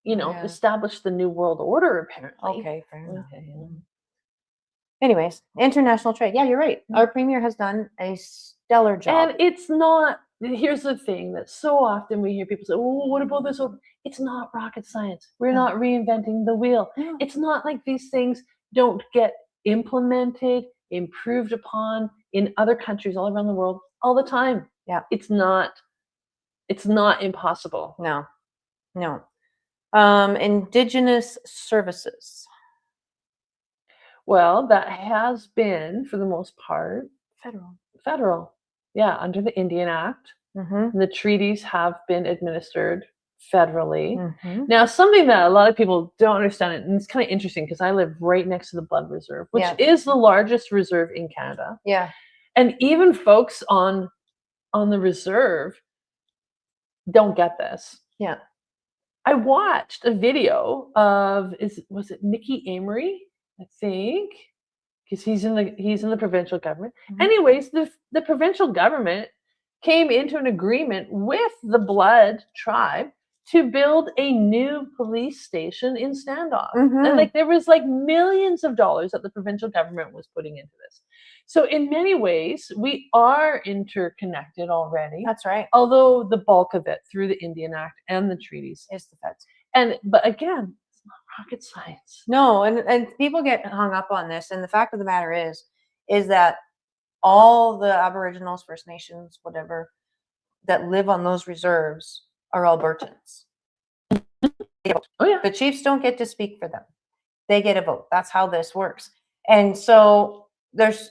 Yeah. established the New World Order, apparently. Okay, fair enough. Okay, yeah. Anyways, international trade. Yeah, you're right. Our premier has done a stellar job. And it's not, here's the thing that so often we hear people say, oh, what about this? It's not rocket science. We're not reinventing the wheel. No. It's not like these things don't get implemented, improved upon in other countries all around the world all the time. Yeah. It's not impossible. No. Indigenous services. Well, that has been, for the most part, Federal. Yeah, under the Indian Act. Mm-hmm. The treaties have been administered federally. Mm-hmm. Now, something that a lot of people don't understand, and it's kind of interesting because I live right next to the Blood Reserve, which is the largest reserve in Canada. Yeah. And even folks on the reserve don't get this. Yeah. I watched a video of was it Nikki Amory? I think, because he's in the provincial government. Mhm. Anyways, the provincial government came into an agreement with the Blood tribe to build a new police station in Standoff. Mhm. And there was millions of dollars that the provincial government was putting into this. So in many ways, we are interconnected already. That's right. Although the bulk of it through the Indian Act and the treaties is the feds. But again, it's not rocket science. No, and people get hung up on this, and the fact of the matter is that all the Aboriginals, First Nations, whatever, that live on those reserves are Albertans. Oh yeah. The chiefs don't get to speak for them. They get a vote. That's how this works. And so there's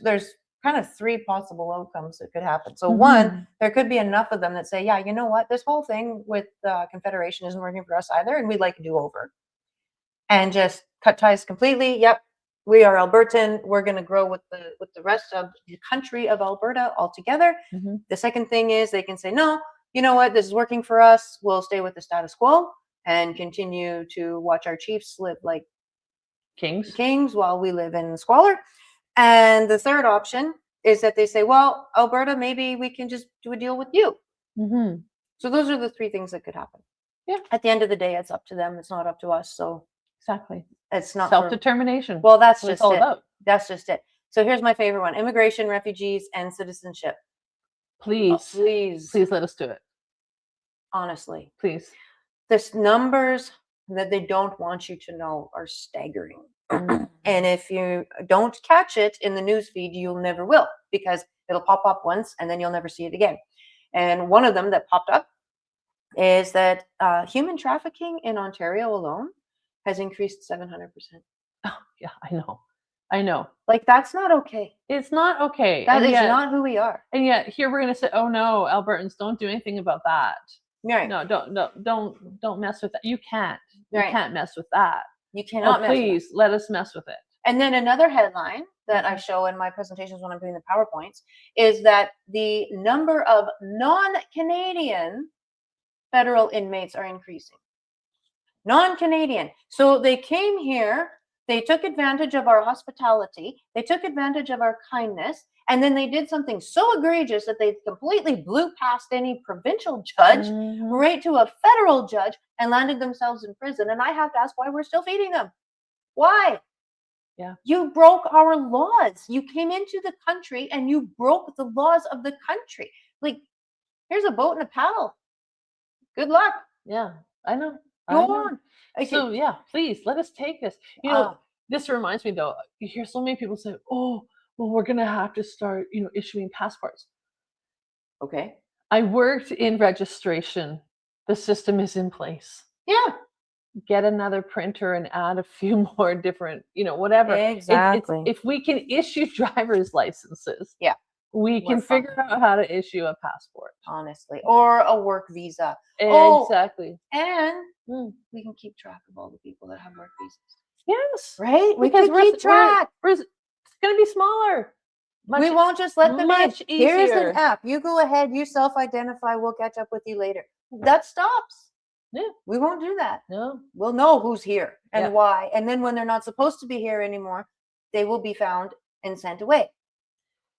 kind of 3 possible outcomes that could happen. So one, there could be enough of them that say, yeah, you know what, this whole thing with Confederation isn't working for us either, and we'd like a do-over. And just cut ties completely. Yep, we are Albertan. We're going to grow with the rest of the country of Alberta altogether. Mm-hmm. The second thing is they can say, no, you know what, this is working for us. We'll stay with the status quo and continue to watch our chiefs live like kings while we live in squalor. And the third option is that they say, well, Alberta, maybe we can just do a deal with you. Mm-hmm. So those are the three things that could happen. Yeah. At the end of the day, it's up to them. It's not up to us. So Exactly. it's not self-determination. Well, that's what just it's all it. about. That's just it. So here's my favorite one: immigration, refugees, and citizenship. Please, please let us do it. Honestly, please. The numbers that they don't want you to know are staggering. And if you don't catch it in the news feed, you'll never will, because it'll pop up once and then you'll never see it again. And one of them that popped up is that human trafficking in Ontario alone has increased 700%. Oh, yeah, I know. Like, that's not okay. It's not okay. That is not who we are. And yet here we're going to say, oh no, Albertans, don't do anything about that. Right. No, don't mess with that. You can't. Right. You can't mess with that. You cannot mess with that. Please let us mess with it. And then another headline that I show in my presentations when I'm doing the PowerPoints is that the number of non-Canadian federal inmates are increasing. Non-Canadian. So they came here, they took advantage of our hospitality, they took advantage of our kindness, and then they did something so egregious that they completely blew past any provincial judge, right to a federal judge, and landed themselves in prison. And I have to ask why we're still feeding them. Why? Yeah. You broke our laws. You came into the country and you broke the laws of the country. Like, here's a boat and a paddle. Good luck. Yeah, I know. Go on. Okay. So yeah, please let us take this. You know, this reminds me though, you hear so many people say, oh, well, we're going to have to start, issuing passports. Okay. I worked in registration. The system is in place. Yeah. Get another printer and add a few more different, whatever. Exactly. If we can issue driver's licenses, yeah, we can figure out how to issue a passport. Honestly. Or a work visa. Exactly. And we can keep track of all the people that have work visas. Yes. Right? Because we keep track. It's going to be smaller. We won't just let them much in. Easier. Here's an app. You go ahead, you self-identify, we'll catch up with you later. That stops. Yeah. We won't do that. No. We'll know who's here and why. And then when they're not supposed to be here anymore, they will be found and sent away.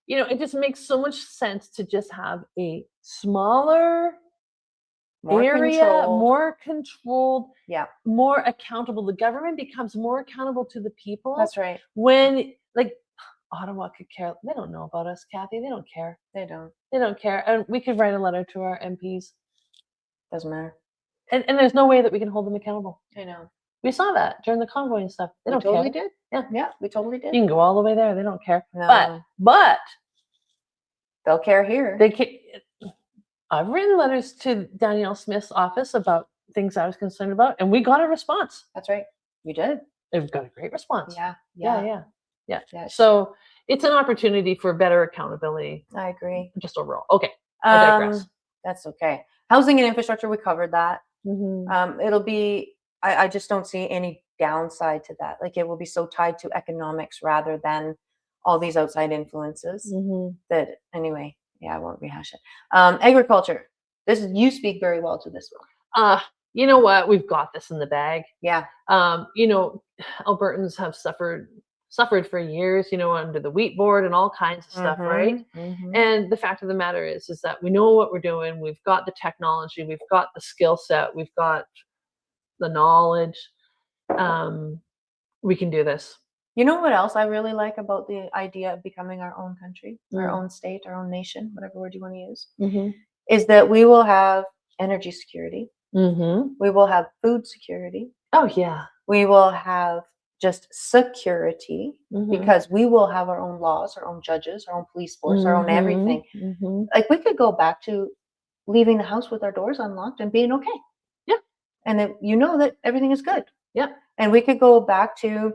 It just makes so much sense to just have a smaller area, more controlled, more accountable. The government becomes more accountable to the people. That's right. When, like, Ottawa could care. They don't know about us, Kathy. They don't care. They don't. They don't care. And we could write a letter to our MPs. Doesn't matter. And there's no way that we can hold them accountable. I know. We saw that during the convoy and stuff. They don't totally care. Did. Yeah. Yeah, we totally did. You can go all the way there. They don't care. No. But they'll care here. They can. I've written letters to Danielle Smith's office about things I was concerned about, and we got a response. That's right. You did. We've got a great response. Yeah. So it's an opportunity for better accountability. I agree. Just overall. Okay. I digress. That's okay. Housing and infrastructure, we covered that. Mm-hmm. It'll be, I just don't see any downside to that. Like, it will be so tied to economics rather than all these outside influences that, anyway, I won't rehash it. Agriculture. You speak very well to this one. You know what? We've got this in the bag. Yeah. Albertans have suffered for years, under the wheat board and all kinds of stuff, right? And the fact of the matter is that we know what we're doing. We've got the technology, we've got the skill set, we've got the knowledge. We can do this. You know what else I really like about the idea of becoming our own country, our own state, our own nation, whatever word you want to use, is that we will have energy security. We will have food security. Oh, yeah. We will have just security because we will have our own laws, our own judges, our own police force, our own everything. Like, we could go back to leaving the house with our doors unlocked and being okay. Yeah. And that that everything is good. Yeah. And we could go back to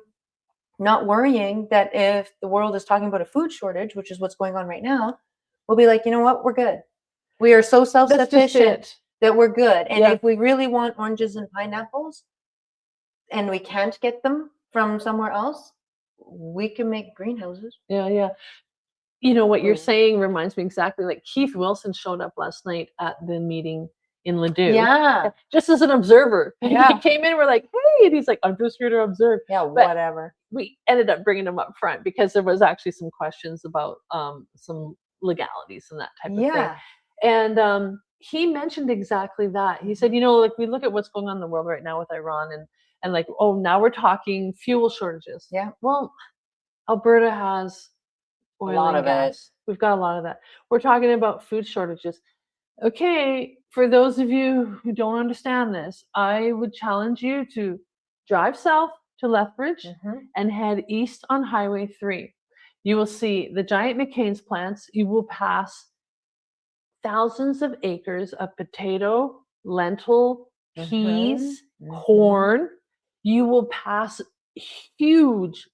not worrying that if the world is talking about a food shortage, which is what's going on right now, we'll be like, you know what, we're good. We are so self-sufficient that we're good. And if we really want oranges and pineapples and we can't get them from somewhere else, we can make greenhouses. Yeah, yeah. You know, what you're Mm. saying reminds me exactly, like Keith Wilson showed up last night at the meeting in Ladue. Yeah. Just as an observer. Yeah. He came in, we're like, hey, and he's like, I'm just here to observe. Yeah, But whatever. we ended up bringing him up front because there was actually some questions about some legalities and that type of thing. Yeah. And he mentioned exactly that. He said, you know, like we look at what's going on in the world right now with Iran and like, oh, now we're talking fuel shortages. Yeah. Well, Alberta has oil lot and of it. gas. We've got a lot of that. We're talking about food shortages. Okay, for those of you who don't understand this, I would challenge you to drive south to Lethbridge and head east on Highway 3. You will see the giant McCain's plants. You will pass thousands of acres of potato, lentil, peas, corn. You will pass huge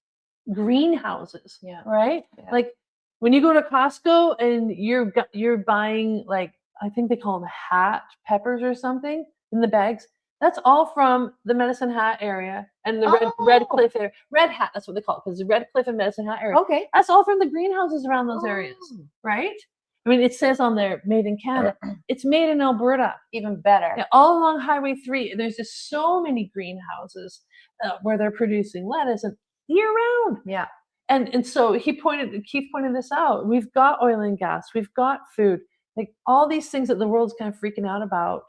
greenhouses. Yeah. Right? Yeah. Like when you go to Costco and you're buying, like, I think they call them hat peppers or something in the bags. That's all from the Medicine Hat area and the Red Cliff area. Red Hat, that's what they call it, because the Red Cliff and Medicine Hat area. Okay. That's all from the greenhouses around those areas, right? I mean, it says on there, made in Canada. It's made in Alberta. Even better. Yeah, all along Highway 3, there's just so many greenhouses where they're producing lettuce and year round. Yeah. And so Keith pointed this out. We've got oil and gas. We've got food. Like all these things that the world's kind of freaking out about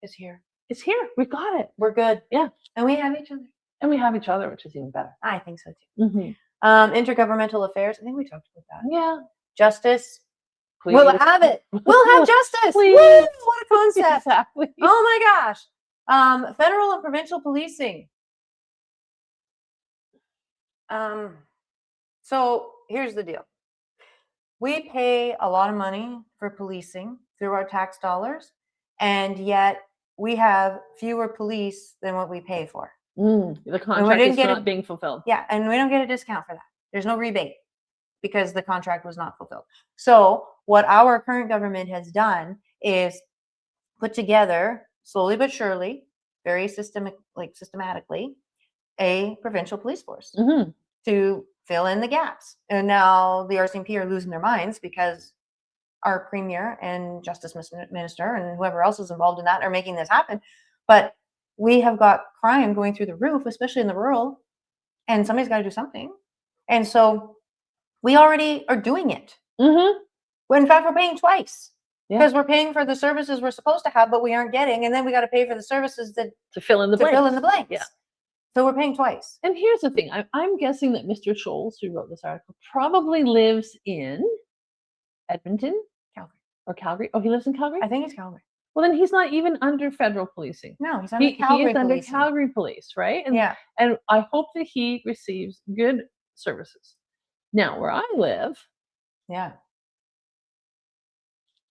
is here. It's here. We've got it. We're good. Yeah. And we have each other. And we have each other, which is even better. I think so too. Mm-hmm. Intergovernmental affairs. I think we talked about that. Yeah. Justice. Please. We'll have it. We'll have justice. Please. Woo, what a concept. Exactly. Oh my gosh. Federal and provincial policing. So here's the deal. We pay a lot of money for policing through our tax dollars, and yet we have fewer police than what we pay for. The contract is not being fulfilled. Yeah, and we don't get a discount for that. There's no rebate because the contract was not fulfilled. So what our current government has done is put together, slowly but surely, very systematically, a provincial police force to fill in the gaps. And now the RCMP are losing their minds because our premier and justice minister and whoever else is involved in that are making this happen. But we have got crime going through the roof, especially in the rural, and somebody's got to do something. And so we already are doing it. When in fact, we're paying twice because we're paying for the services we're supposed to have, but we aren't getting. And then we got to pay for the services to fill in the blanks. Yeah. So we're paying twice. And here's the thing. I'm guessing that Mr. Scholes, who wrote this article, probably lives in Edmonton, Calgary. Or Calgary. Oh, he lives in Calgary? I think he's Calgary. Well, then he's not even under federal policing. No, he's under Calgary He is under policing. Calgary police, right? And, yeah. And I hope that he receives good services. Now, where I live, yeah,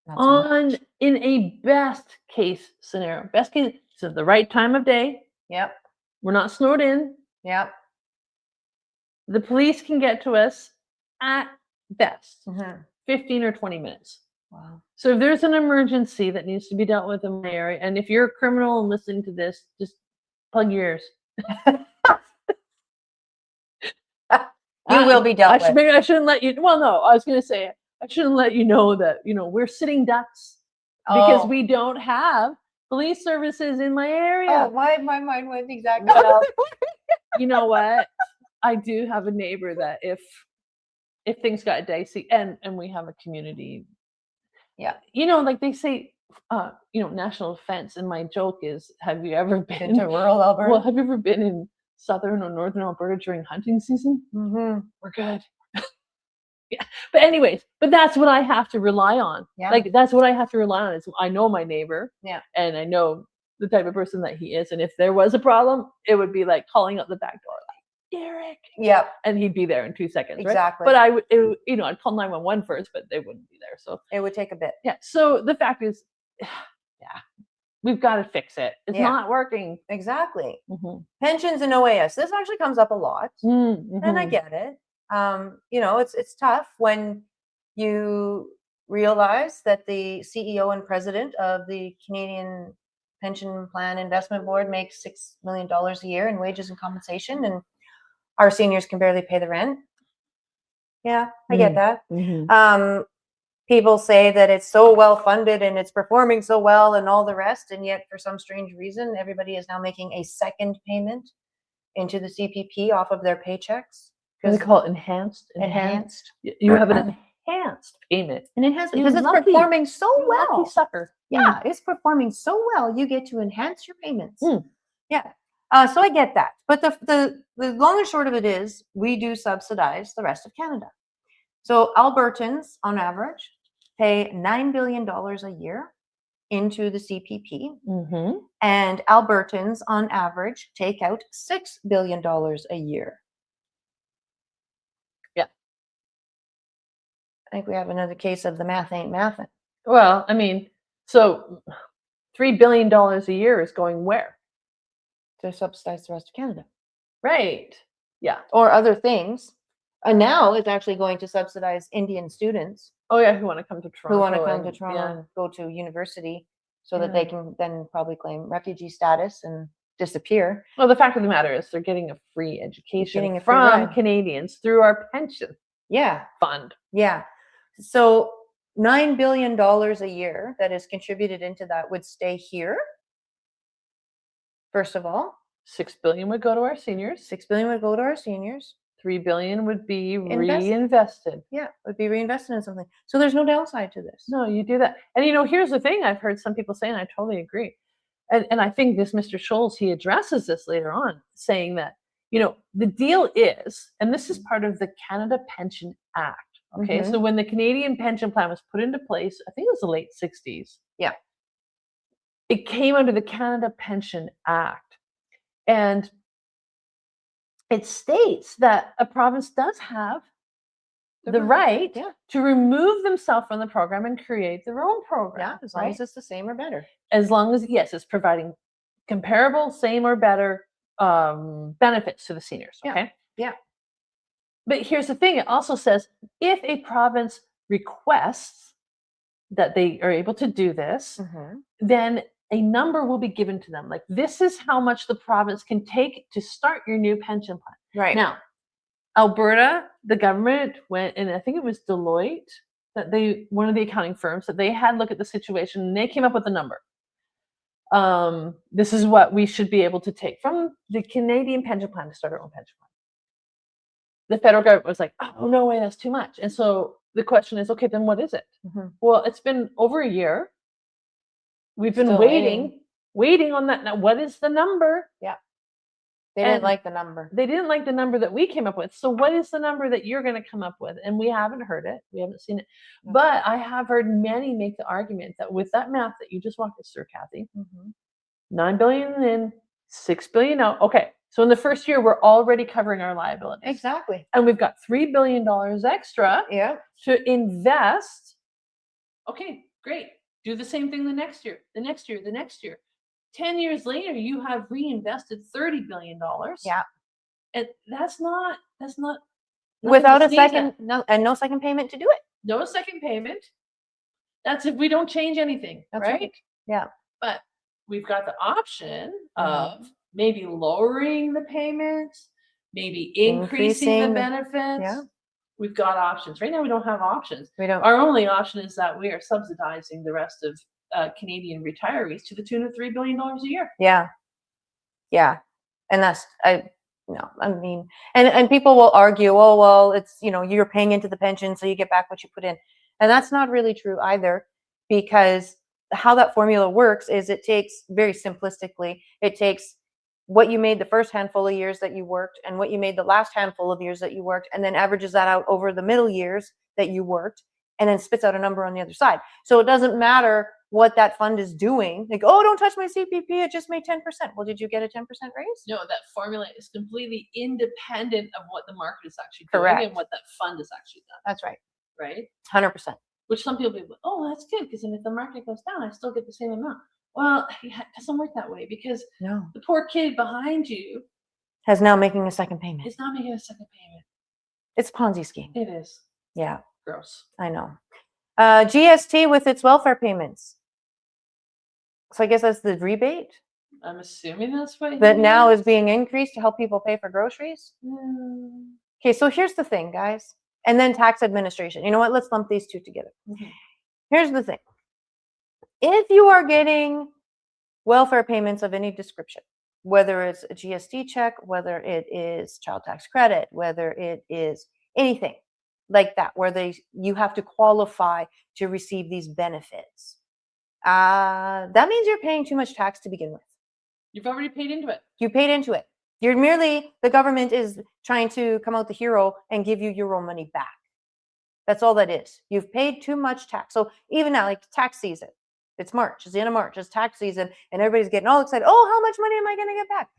in a best case scenario, best case, so the right time of day. Yep. We're not snowed in. Yep. The police can get to us at best 15 or 20 minutes. Wow. So if there's an emergency that needs to be dealt with in my area, and if you're a criminal and listening to this, just plug your ears. You will be dealt with. Maybe I shouldn't let you. Well, no, I was going to say I shouldn't let you know that we're sitting ducks because we don't have police services in my area. Oh, my mind went exactly. Well, you know what? I do have a neighbor that if things got dicey, and we have a community. Yeah. Like they say, national defense. And my joke is, have you ever been to rural Alberta? Well, have you ever been in southern or northern Alberta during hunting season? We're good. Yeah. But anyways, that's what I have to rely on. Yeah. Like that's what I have to rely on is I know my neighbor. Yeah. And I know the type of person that he is. And if there was a problem, it would be like calling up the back door, like, Derek. Yep. And he'd be there in 2 seconds. Exactly. Right? But I'd call 911 first, but they wouldn't be there. So it would take a bit. Yeah. So the fact is, we've got to fix it. It's not working. Exactly. Pensions and OAS. This actually comes up a lot. And I get it. It's tough when you realize that the CEO and president of the Canadian Pension Plan Investment Board makes $6 million a year in wages and compensation, and our seniors can barely pay the rent. Yeah, I get that. People say that it's so well funded and it's performing so well and all the rest, and yet for some strange reason, everybody is now making a second payment into the CPP off of their paychecks. What do they call it? Enhanced. You have an enhanced payment. An enhanced You because it's lucky- performing so You well. lucky sucker. Yeah, it's performing so well. You get to enhance your payments. Mm. Yeah. So I get that. But the long and short of it is we do subsidize the rest of Canada. So Albertans, on average, pay $9 billion a year into the CPP. And Albertans, on average, take out $6 billion a year. Yeah. I think we have another case of the math ain't mathin'. Well, I mean, so $3 billion a year is going where? To subsidize the rest of Canada. Right. Yeah. Or other things. And now it's actually going to subsidize Indian students Oh yeah, who want to come to Toronto? who want to come to and- Toronto yeah. and go to university so that they can then probably claim refugee status and disappear. Well, the fact of the matter is they're getting a free education Getting a free from ride. Canadians through our pension Yeah, fund. yeah. So $9 billion a year that is contributed into that would stay here. First of all, $6 billion would go to our seniors. $6 billion would go to our seniors. $3 billion would be Invested. reinvested. Yeah, would be reinvested in something. So there's no downside to this. No, you do that. And here's the thing I've heard some people say, and I totally agree. And I think this Mr. Scholes, he addresses this later on, saying that, the deal is, and this is part of the Canada Pension Act. Okay, so when the Canadian pension plan was put into place, I think it was the late 60s. Yeah. It came under the Canada Pension Act. And it states that a province does have the right to remove themselves from the program and create their own program. Yeah, as long as it's the same or better. As long as, yes, it's providing comparable, same or better benefits to the seniors. Okay. Yeah. But here's the thing. It also says if a province requests that they are able to do this, then a number will be given to them. Like, this is how much the province can take to start your new pension plan. Right. Now, Alberta, the government went, and I think it was Deloitte, one of the accounting firms, that they had look at the situation and they came up with a number. This is what we should be able to take from the Canadian pension plan to start our own pension plan. The federal government was like, oh, no way, that's too much. And so the question is, okay, then what is it? Well, it's been over a year. We've been Still waiting on that. Now, what is the number? Yeah. They didn't like the number. They didn't like the number that we came up with. So what is the number that you're going to come up with? And we haven't heard it. We haven't seen it. No. But I have heard many make the argument that with that math that you just walked us through, Kathy, $9 billion in, $6 billion out. Okay. So in the first year, we're already covering our liabilities. Exactly. And we've got $3 billion extra to invest. Okay, great. Do the same thing the next year, the next year, the next year. 10 years later, you have reinvested $30 billion. Yeah. And that's not without a second, no second payment to do it. No second payment. That's if we don't change anything, right? Yeah. But we've got the option of maybe lowering the payments, maybe increasing the benefits. Yeah. We've got options. Right now, we don't have options. We don't. Our only option is that we are subsidizing the rest of Canadian retirees to the tune of $3 billion a year. Yeah. Yeah. And that's, and people will argue, oh, well, it's, you're paying into the pension, so you get back what you put in. And that's not really true either, because how that formula works is it takes, very simplistically, it takes what you made the first handful of years that you worked and what you made the last handful of years that you worked, and then averages that out over the middle years that you worked, and then spits out a number on the other side. So it doesn't matter what that fund is doing. Like, oh, don't touch my CPP, it just made 10%. Well, did you get a 10% raise? No, that formula is completely independent of what the market is actually doing and what that fund has actually done. That's right. Right? 100%. Which some people be, oh, that's good, because then if the market goes down, I still get the same amount. Well, it doesn't work that way, because the poor kid behind you is now making a second payment. Is not making a second payment. It's a Ponzi scheme. It is. Yeah. Gross. I know. GST with its welfare payments. So I guess that's the rebate. I'm assuming that's what that he now is means. being increased to help people pay for groceries. Mm. Okay, so here's the thing, guys. And then tax administration. You know what? Let's lump these two together. Mhm. Here's the thing. If you are getting welfare payments of any description, whether it's a GST check, whether it is child tax credit, whether it is anything like that, where you have to qualify to receive these benefits, that means you're paying too much tax to begin with. You've already paid into it. You paid into it. You're merely, the government is trying to come out the hero and give you your own money back. That's all that is. You've paid too much tax. So even now, like tax season, it's March, it's the end of March, it's tax season, and everybody's getting all excited. Oh, how much money am I going to get back?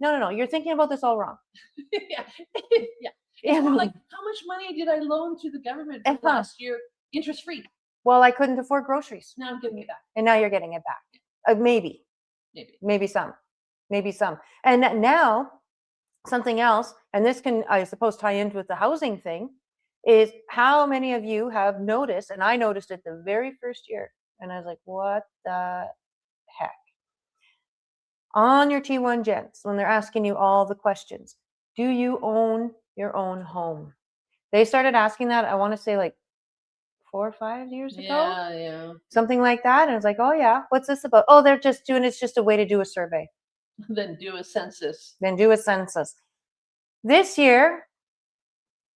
No. You're thinking about this all wrong. Yeah. Yeah. It's more like, how much money did I loan to the government for last year, interest free? Well, I couldn't afford groceries. Now I'm getting it back. And now you're getting it back. Maybe some. And now something else, and this can, I suppose, tie into with the housing thing, is how many of you have noticed, and I noticed it the very first year, and I was like, what the heck? On your T1 gents, when they're asking you all the questions, do you own your own home? They started asking that, I want to say like 4 or 5 years ago. Yeah. Something like that. And I was like, oh yeah, what's this about? Oh, they're just doing, it's just a way to do a survey. Then do a census. This year,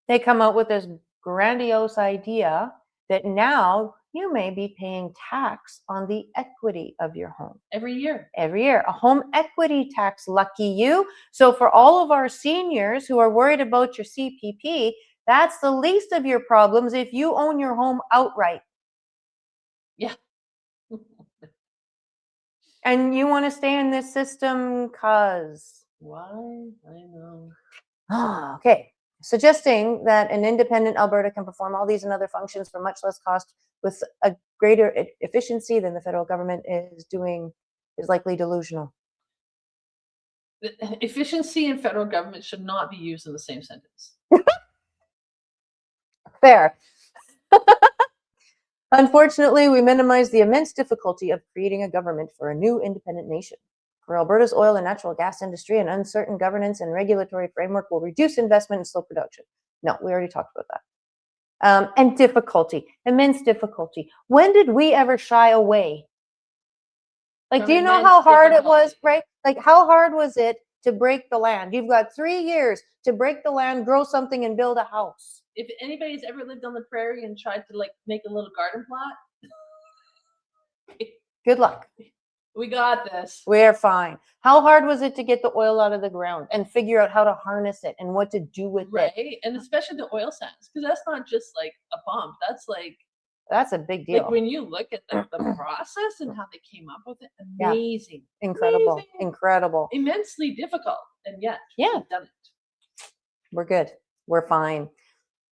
they come out with this grandiose idea that now you may be paying tax on the equity of your home. Every year. A home equity tax, lucky you. So for all of our seniors who are worried about your CPP, that's the least of your problems if you own your home outright. Yeah. And you want to stay in this system because... Why? I know. Okay. Suggesting that an independent Alberta can perform all these and other functions for much less cost with a greater efficiency than the federal government is doing is likely delusional. Efficiency and federal government should not be used in the same sentence. Fair. Unfortunately, we minimize the immense difficulty of creating a government for a new independent nation. For Alberta's oil and natural gas industry, an uncertain governance and regulatory framework will reduce investment and slow production. No, we already talked about that. And difficulty, immense difficulty. When did we ever shy away? Like, do you know how hard it was, right? Like, how hard was it to break the land? You've got 3 years to break the land, grow something, and build a house. If anybody's ever lived on the prairie and tried to like make a little garden plot, good luck. We got this. We're fine. How hard was it to get the oil out of the ground and figure out how to harness it and what to do with it? Right, and especially the oil sands, because that's not just like a bump. That's a big deal. Like when you look at the process and how they came up with it, amazing. Yeah. Incredible. Immensely difficult, and yet we've done it. We're good. We're fine.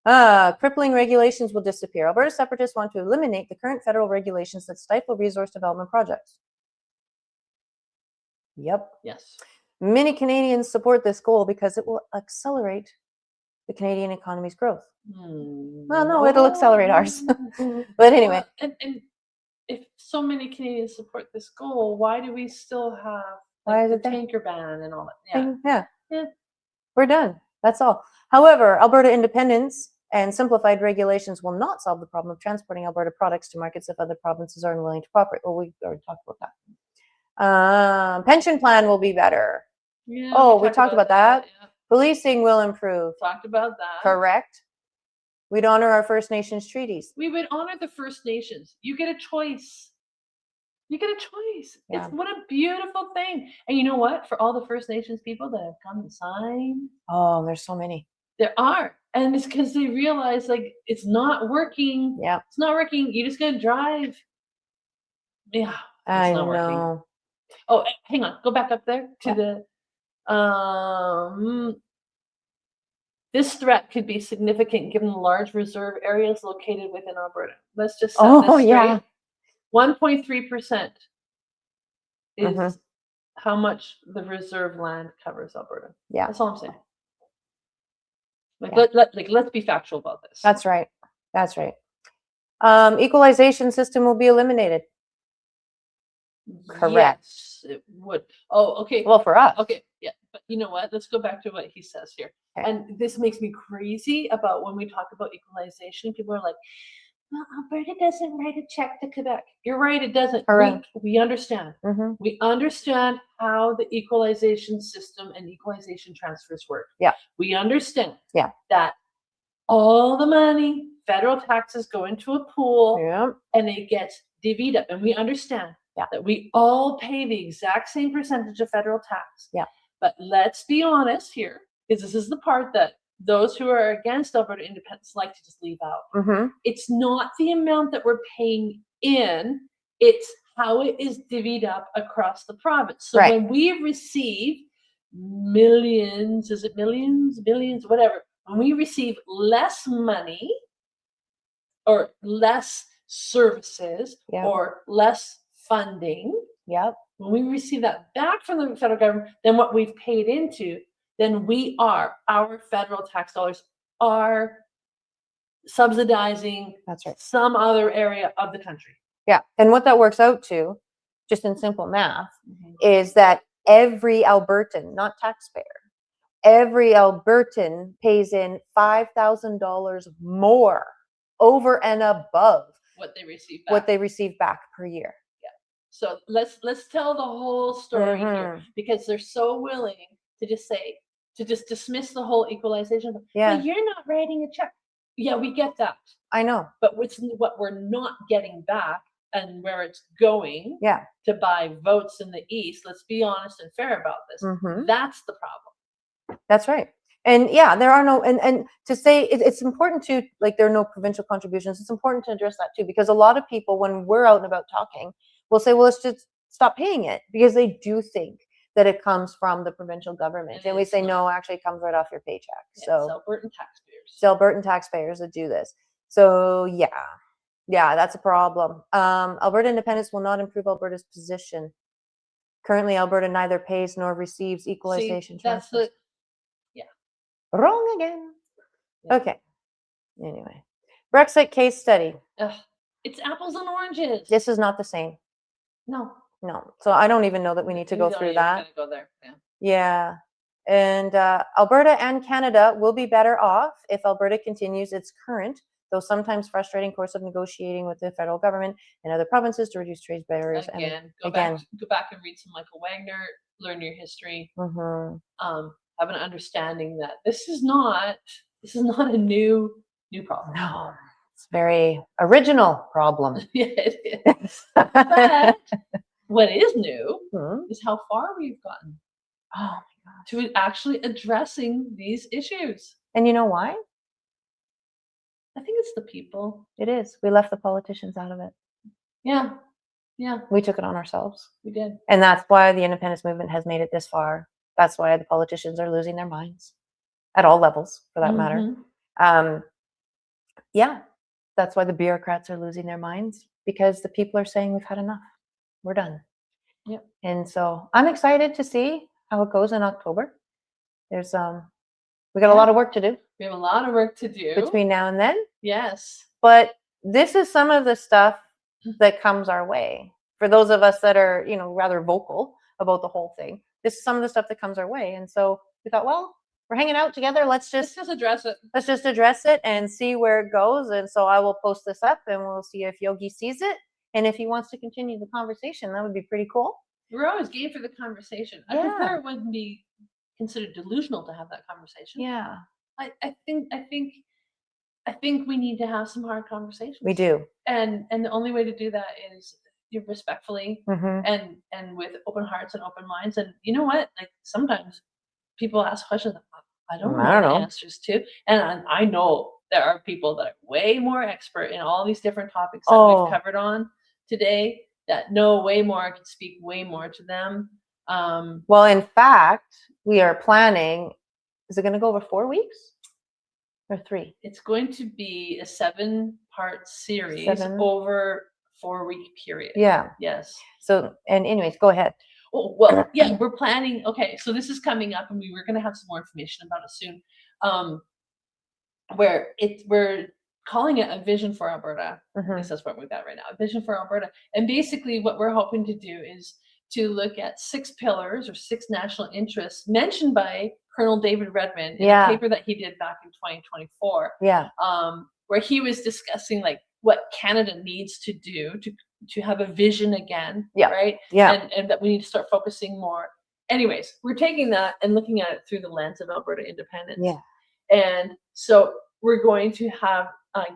Crippling regulations will disappear. Alberta separatists want to eliminate the current federal regulations that stifle resource development projects. Yep. Yes. Many Canadians support this goal because it will accelerate the Canadian economy's growth. Well, no, it'll accelerate ours. But anyway. Well, and if so many Canadians support this goal, why do we still have the tanker ban and all that? Yeah. We're done. That's all. However, Alberta independence and simplified regulations will not solve the problem of transporting Alberta products to markets if other provinces are unwilling to cooperate. Well, we already talked about that. Pension plan will be better. Yeah, we talked about that. Yeah. Policing will improve. Talked about that. Correct. We'd honor our First Nations treaties. We would honor the First Nations. You get a choice. Yeah. It's what a beautiful thing. And you know what? For all the First Nations people that have come and signed. Oh, there's so many. There are. And it's because they realize like it's not working. Yeah. It's not working. You just gotta drive. Yeah. I know. Working. Oh, hang on. Go back up there to the this threat could be significant given the large reserve areas located within Alberta. Let's just set this straight. Yeah. 1.3% is how much the reserve land covers Alberta. Yeah. That's all I'm saying. Let's be factual about this. That's right. Equalization system will be eliminated. Correct. Yes, it would. Oh, okay. Well, for us. Okay, yeah. But you know what? Let's go back to what he says here. Okay. And this makes me crazy about when we talk about equalization. People are like, well, Alberta doesn't write a check to Quebec. You're right, it doesn't. Correct. We understand. Mm-hmm. We understand how the equalization system and equalization transfers work. Yeah. We understand Yeah. that all the money, federal taxes go into a pool Yeah. and it gets divvied up. And we understand Yeah. that we all pay the exact same percentage of federal tax. Yeah. But let's be honest here, because this is the part that those who are against Alberta independence like to just leave out. Mm-hmm. It's not the amount that we're paying in, it's how it is divvied up across the province. So Right. when we receive millions, is it millions, billions, whatever, when we receive less money or less services Yeah. or less funding, Yep. when we receive that back from the federal government than what we've paid into, then our federal tax dollars are subsidizing That's right. some other area of the country. Yeah. And what that works out to, just in simple math, Mm-hmm. is that every Albertan, not taxpayer, every Albertan pays in $5,000 more over and above What they receive back. what they receive back per year. So let's tell the whole story here, because they're so willing to just say, to just dismiss the whole equalization. Yeah. Well, you're not writing a check. Yeah, we get that. I know. But what we're not getting back and where it's going Yeah. to buy votes in the East, let's be honest and fair about this. Mhm. That's the problem. That's right. And yeah, there are no, and to say it's important to, like, there are no provincial contributions. It's important to address that too, because a lot of people, when we're out and about talking, will say, well, let's just stop paying it, because they do think that it comes from the provincial government. And we say, no, actually it comes right off your paycheck. Yeah, So it's Albertan taxpayers. It's Albertan taxpayers that do this. So yeah, that's a problem. Alberta independence will not improve Alberta's position. Currently, Alberta neither pays nor receives equalization transfers. Wrong again. Yeah. Okay. Anyway, Brexit case study. It's apples and oranges. This is not the same. No. So I don't even know that we need to go through that. Go there. Yeah. Yeah. And Alberta and Canada will be better off if Alberta continues its current, though sometimes frustrating, course of negotiating with the federal government and other provinces to reduce trade barriers. Go back and read some Michael Wagner, learn your history, have an understanding that this is not a new problem. No, it's a very original problem. Yeah, it is. But what is new is how far we've gotten. Oh my gosh. To actually addressing these issues. And you know why? I think it's the people. It is. We left the politicians out of it. Yeah. We took it on ourselves. We did. And that's why the independence movement has made it this far. That's why the politicians are losing their minds at all levels, for that matter. Yeah, that's why the bureaucrats are losing their minds, because the people are saying we've had enough. We're done. Yep. And so I'm excited to see how it goes in October. There's we got a lot of work to do. We have a lot of work to do between now and then. Yes. But this is some of the stuff that comes our way. For those of us that are, rather vocal about the whole thing, this is some of the stuff that comes our way. And so we thought, well, we're hanging out together. Let's just address it. Let's just address it and see where it goes. And so I will post this up and we'll see if Yogi sees it. And if he wants to continue the conversation, that would be pretty cool. We're always game for the conversation. I prefer it wouldn't be considered delusional to have that conversation. Yeah. I think we need to have some hard conversations. We do. And the only way to do that is respectfully and with open hearts and open minds. And you know what? Like, sometimes people ask questions I don't know the answers to. And I know there are people that are way more expert in all these different topics that we've covered on today that know way more, can speak way more to them. Well, in fact, we are planning, is it going to go over 4 weeks or 3? It's going to be a 7-part series over 4-week period. Yeah. Yes. So, and anyways, go ahead. Oh, well, yeah, we're planning. Okay, so this is coming up, and we're going to have some more information about it soon. We're calling it a vision for Alberta. At Mhm. least that's what we've got right now, a vision for Alberta. And basically what we're hoping to do is to look at 6 pillars or 6 national interests mentioned by Colonel David Redmond in a Yeah. paper that he did back in 2024, Yeah. where he was discussing like what Canada needs to do to have a vision again, Yeah. right? Yeah. And that we need to start focusing more. Anyways, we're taking that and looking at it through the lens of Alberta independence. Yeah. And so we're going to have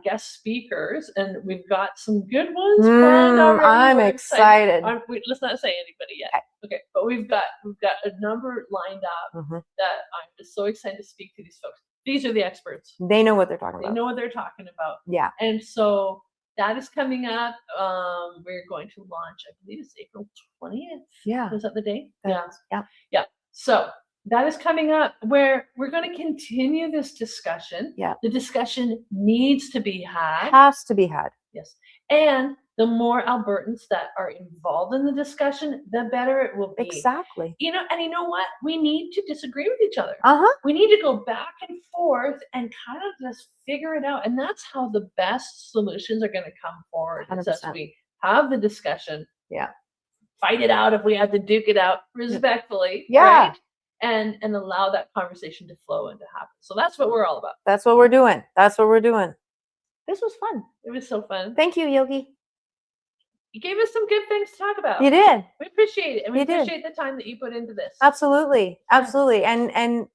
guest speakers, and we've got some good ones planned already. I'm We're excited. Let's not say anybody yet. Okay. Okay, but we've got a number lined up Mhm. that I'm just so excited to speak to these folks. These are the experts. They know what they're talking They about. know what they're talking about. Yeah. And so that is coming up. We're going to launch, I believe it's April 20th. Yeah. Is that the date? That is. Yeah. Yeah. So that is coming up where we're going to continue this discussion. Yeah. The discussion needs to be had. Has to be had. Yes. And the more Albertans that are involved in the discussion, the better it will be. Exactly. You know, and you know what? We need to disagree with each other. Uh-huh. We need to go back and forth and kind of just figure it out. And that's how the best solutions are going to come forward. It's as 100%. we have the discussion. Yeah. Fight it out if we have to duke it out respectfully. Yeah. Right? And allow that conversation to flow and to happen. So that's what we're all about. That's what we're doing. That's what we're doing. This was fun. It was so fun. Thank you, Yogi. You gave us some good things to talk about. You did. We appreciate it. And we You did. appreciate the time that you put into this. Absolutely. Absolutely. And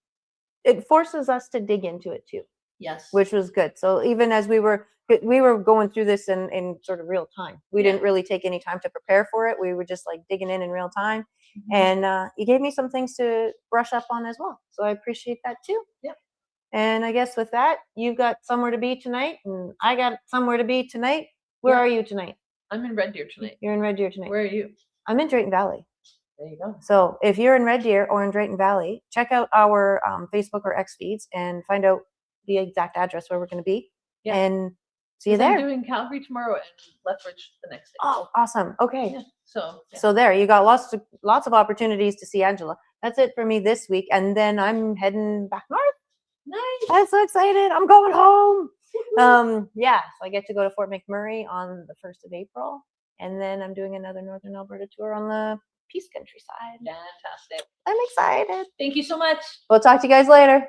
it forces us to dig into it too, Yes. which was good. So even as we were going through this in sort of real time, we Yeah. didn't really take any time to prepare for it. We were just like digging in real time. Mhm. And you gave me some things to brush up on as well. So I appreciate that too. Yep. And I guess with that, you've got somewhere to be tonight, and I got somewhere to be tonight. Where Yeah. are you tonight? I'm in Red Deer tonight. You're in Red Deer tonight. Where are you? I'm in Drayton Valley. There you go. So if you're in Red Deer or in Drayton Valley, check out our Facebook or X feeds and find out the exact address where we're going to be. Yeah. And see you 'Cause I'm there. doing Calgary tomorrow and Lethbridge the next day. Oh, awesome. Okay. Yeah. So yeah. So there, you got lots of opportunities to see Angela. That's it for me this week. And then I'm heading back north. Nice. I'm so excited. I'm going home. Yeah, so I get to go to Fort McMurray on the 1st of April. And then I'm doing another Northern Alberta tour on the Peace Country side. Fantastic. I'm excited. Thank you so much. We'll talk to you guys later.